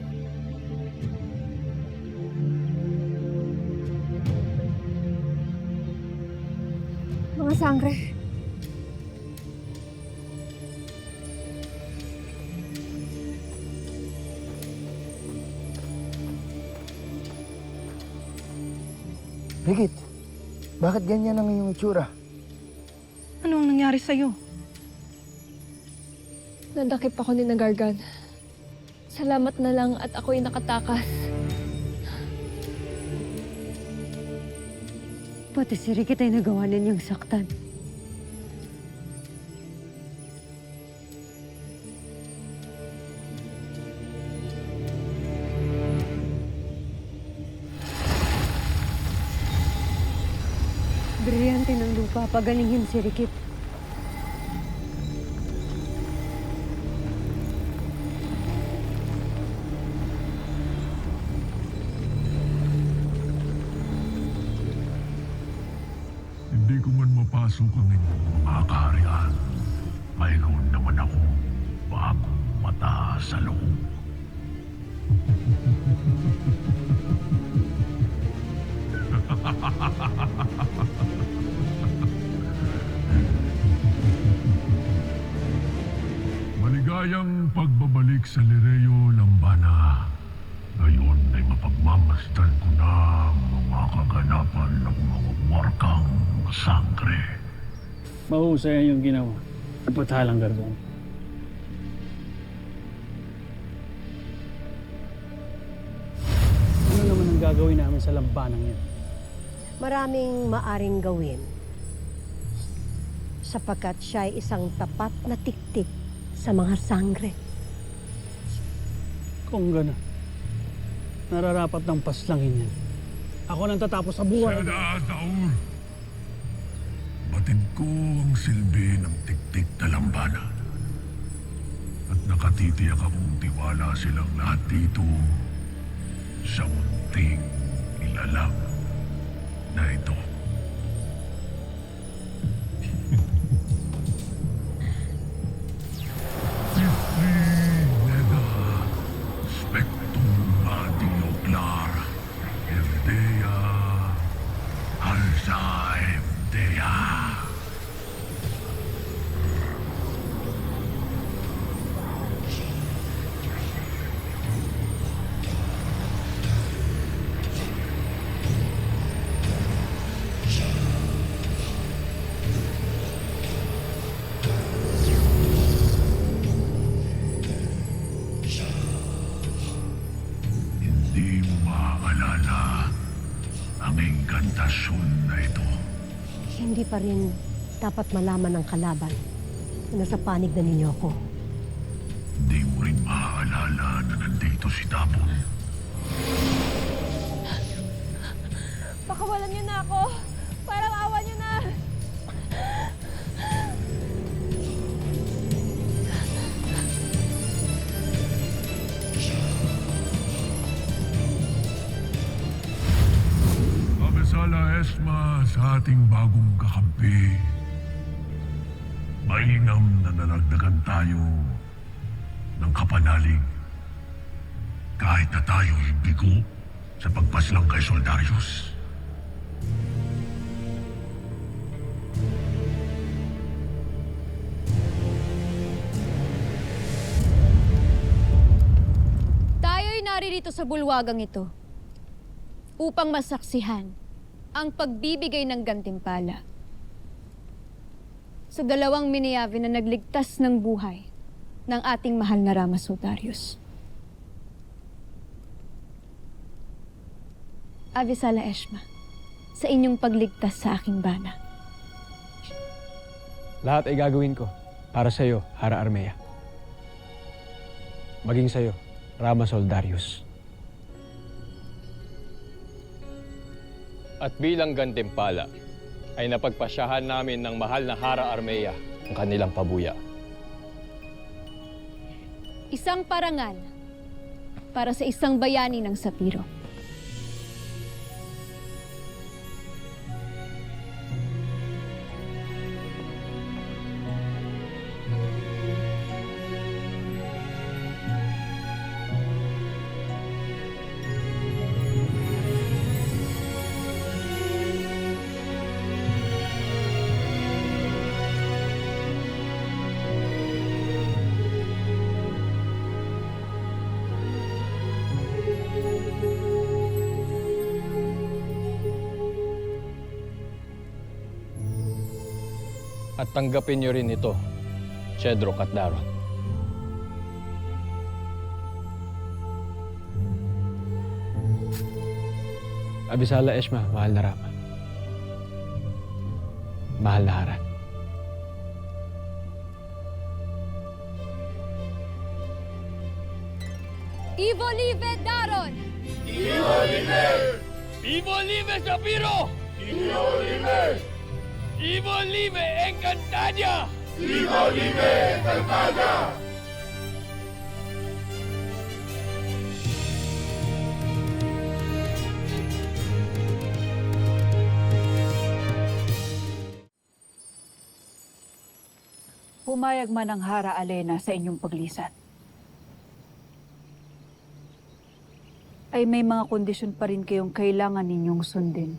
L: Mga sangre.
I: Brigit, bakit ganyan ang iyong itsura?
K: Ano ang nangyari sa'yo?
L: Nandakip ako ni Nagargan. Salamat na lang at ako'y nakatakas.
G: Pati si Rikit ay nagawa ninyang saktan. Brilyante ng lupa, pagalingin si Rikit.
C: Hindi ko man mapasok ang inyong mga kaharian. Mayroon naman ako bagong mata sa loob. Maligayang pagbabalik sa Lireo, Lambana. Ngayon ay mapagmamasdan ko na ang mga kaganapan ng mga warkang sangre.
M: Mahusay ang iyong ginawa. Napatalang Gargan. Ano naman ang gagawin namin sa lambanang yan?
G: Maraming maaring gawin sapagkat siya ay isang tapat na tiktik sa mga sangre.
M: Kung gano'n, nararapat ng paslangin yan. Ako nang tatapos sa buhay.
C: Sada Daur, batid ko ang silbi ng tiktik na lambana. Nakatitiyak akong tiwala silang lahat dito sa munting nilalang na ito. Nega spectum adio clara evdea alsa evdea. Hindi mo maaalala ang inkantasyon na ito.
G: Hindi pa rin dapat malaman ng kalaban na nasa panig na ninyo ako.
C: Hindi mo rin maaalala na nandito si Tabon.
D: Pakawalan niyo na ako! Parang awa niyo na!
C: Abisala Esma sa ating bagong kakampi. Mainam na naragdagan tayo ng kapanalig. Kahit na tayo'y bigo sa pagpaslang kay Soldarius.
L: Tayo'y naririto sa bulwagang ito upang masaksihan ang pagbibigay ng gantimpala sa dalawang Miniavi na nagligtas ng buhay ng ating mahal na Rama Soldarius. Avisala Eshma, sa inyong pagligtas sa aking bana.
S: Lahat ay gagawin ko para sa iyo, Hara Armea. Maging sa iyo, Rama Soldarius.
A: At bilang gantimpala, ay napagpasyahan namin ng mahal na Hara Armea ang kanilang pabuya.
L: Isang parangal para sa isang bayani ng Sapiro.
A: At tanggapin niyo rin ito, Cedro Katdaro.
S: Abisala Eshma, mahal na Rama. Mahal na Hara.
L: Ivo Live Daron!
C: Ivo Live!
A: Ivo Live Sapiro!
C: Ivo Live!
A: Ivo Live Encantadia!
C: Ivo Live Encantadia!
F: Pumayag man ang Hara Alena sa inyong paglisan. Ay may mga kondisyon pa rin kayong kailangan ninyong sundin.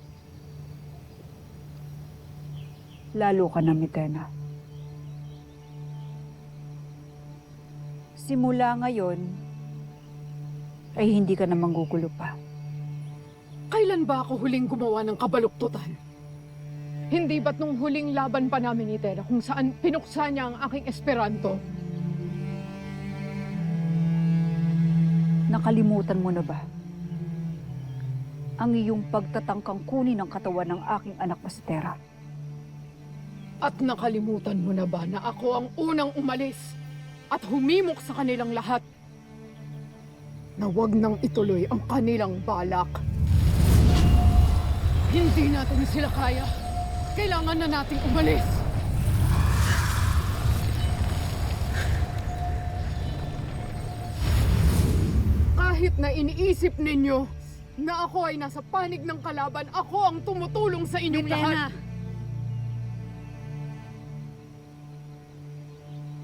F: Lalo ka na, Mitena. Simula ngayon, ay hindi ka na manggugulo pa.
B: Kailan ba ako huling gumawa ng kabaluktutan? Hindi ba't nung huling laban pa namin ni Terra kung saan pinuksa niya ang aking Esperanto?
F: Nakalimutan mo na ba ang iyong pagtatangkang kunin ang katawan ng aking anak na si Terra?
B: At nakalimutan mo na ba na ako ang unang umalis at humimok sa kanilang lahat na wag nang ituloy ang kanilang balak? Hindi natin sila kaya. Kailangan na nating umalis. Kahit na iniisip ninyo na ako ay nasa panig ng kalaban, ako ang tumutulong sa inyong lahat.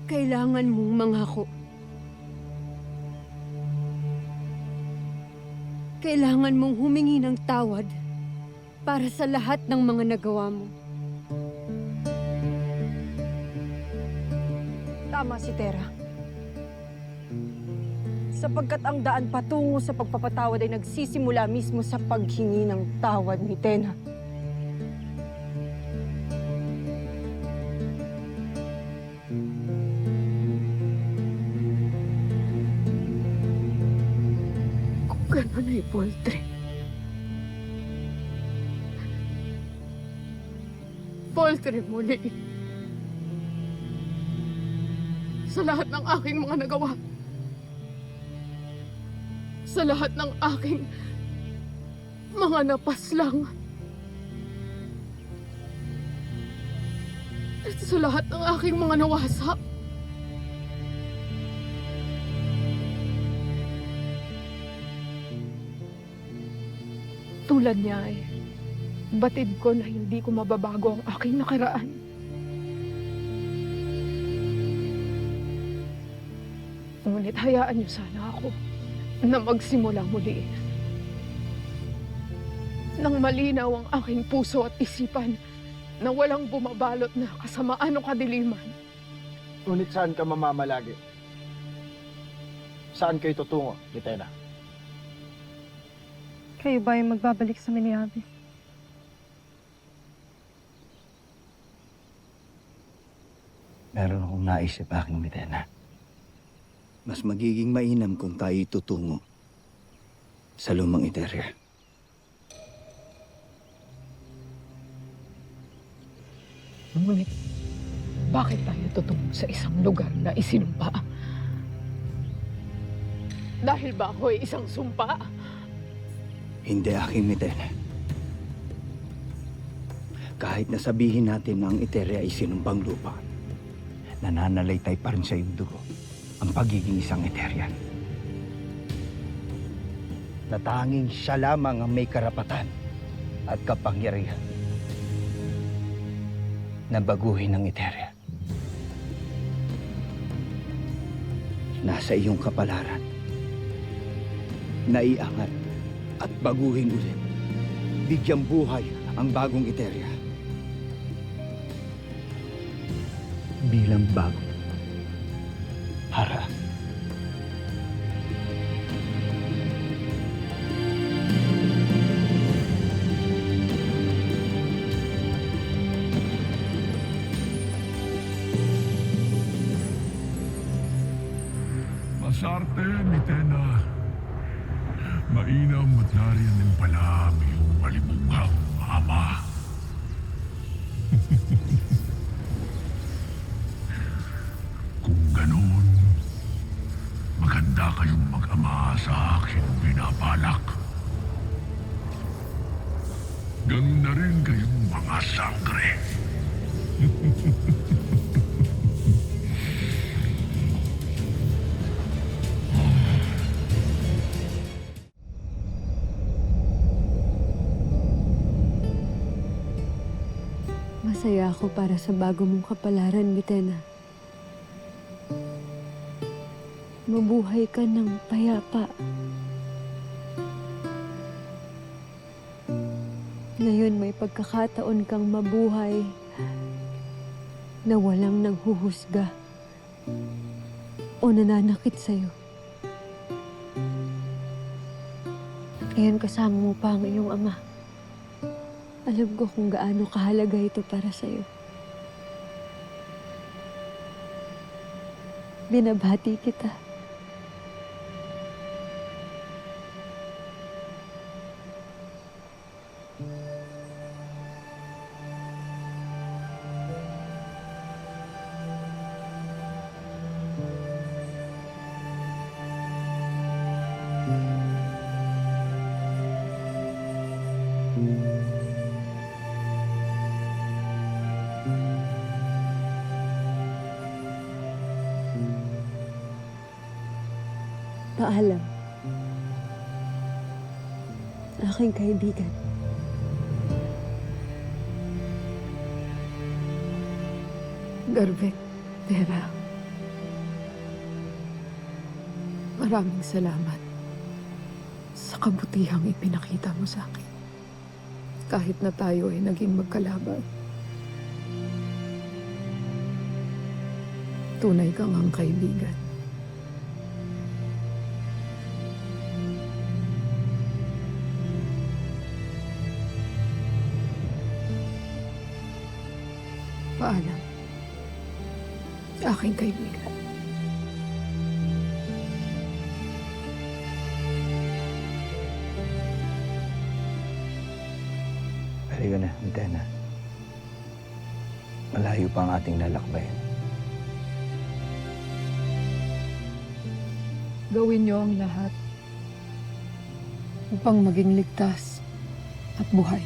G: Kailangan mong mangako. Kailangan mong humingi ng tawad para sa lahat ng mga nagawa mo.
D: Tama si Tera. Sapagkat ang daan patungo sa pagpapatawad ay nagsisimula mismo sa paghingi ng tawad ni Tena.
B: Kung gano'n ay Poltre. Poltre muli. Sa lahat ng aking mga nagawa. Sa lahat ng aking mga napaslang. At sa lahat ng aking mga nawasa. Tulad niya ay batid ko na hindi ko mababago ang aking nakaraan. Ngunit hayaan niyo sana ako na magsimula muli. Nang malinaw ang aking puso at isipan na walang bumabalot na kasamaan o kadiliman.
I: Ngunit saan ka mamamalagi? Saan kayo tutungo, ni Tena?
D: Kayo ba ay magbabalik sa Miniabi?
J: Meron akong naisip, aking Mitena. Mas magiging mainam kung tayo tutungo sa lumang Iteria.
B: Ngunit, bakit tayo tutungo sa isang lugar na isinumpa? Dahil ba ako ay isang sumpa?
J: Hindi, aking Mitena. Kahit nasabihin natin na ang Iteria ay sinumbang lupa, nananalaytay pa rin sa iyong dugo ang pagiging isang Eterian. Na tanging siya lamang ang may karapatan at kapangyarihan na baguhin ang Eteria. Nasa iyong kapalaran na iangat at baguhin ulit. Bigyang buhay ang bagong Eteria. Bilang bago. Hara.
C: Masarte, Mitena. Mainam at nariyan din pala ang iyong malimukhang ama. Kung ganun, maganda kayong mag-ama sa aking binabalak. Ganun na rin kayong mga sangre.
G: Masaya ako para sa bago mong kapalaran, Mitena. Mabuhay ka ng payapa. Ngayon may pagkakataon kang mabuhay na walang nanghuhusga o nananakit sa'yo. Ngayon kasama mo pa ang iyong ama. Alam ko kung gaano kahalaga ito para sa'yo. Binabati kita. Paalam. Aking kaibigan.
B: Garvek, Tera. Maraming salamat sa kabutihang ipinakita mo sa akin. Kahit na tayo ay naging magkalaban. Tunay kang ang kaibigan. Paalam. Aking kaibigan.
J: Halika na, Antena. Malayo pa ang ating lalakbayin.
B: Gawin niyo ang lahat upang maging ligtas at buhay.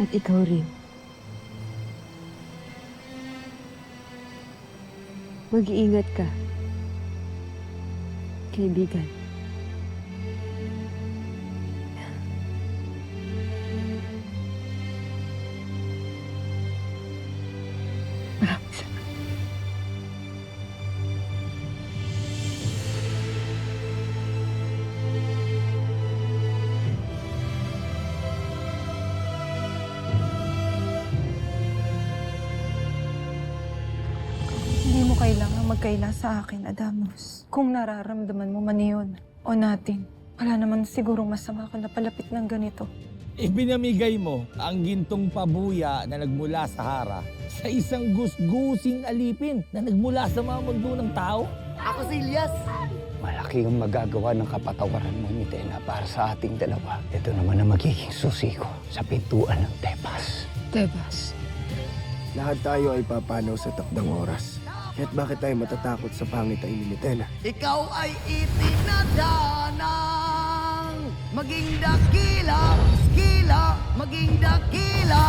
G: At ikaw rin. Mag-iingat ka, kaibigan.
B: Maraming salamat.
K: Hindi mo kailangan magkaila sa akin, Adamus. Kung nararamdaman mo man yun o natin, wala naman sigurong masama kung napalapit ng ganito.
P: Ibinamigay mo ang gintong pabuya na nagmula sa Hara sa isang gusgusing alipin na nagmula sa mga mundo ng tao?
J: Ako si Elias. Malaki ang magagawa ng kapatawaran mo, Mitena, para sa ating dalawa. Ito naman ang magiging susi ko sa pintuan ng Tebas.
B: Tebas.
I: Lahat tayo ay papanaw sa takdang oras. Kaya't bakit tayo matatakot sa pangitain ni Mitena?
J: Ikaw ay itinadanang maging dakila, maging dakila.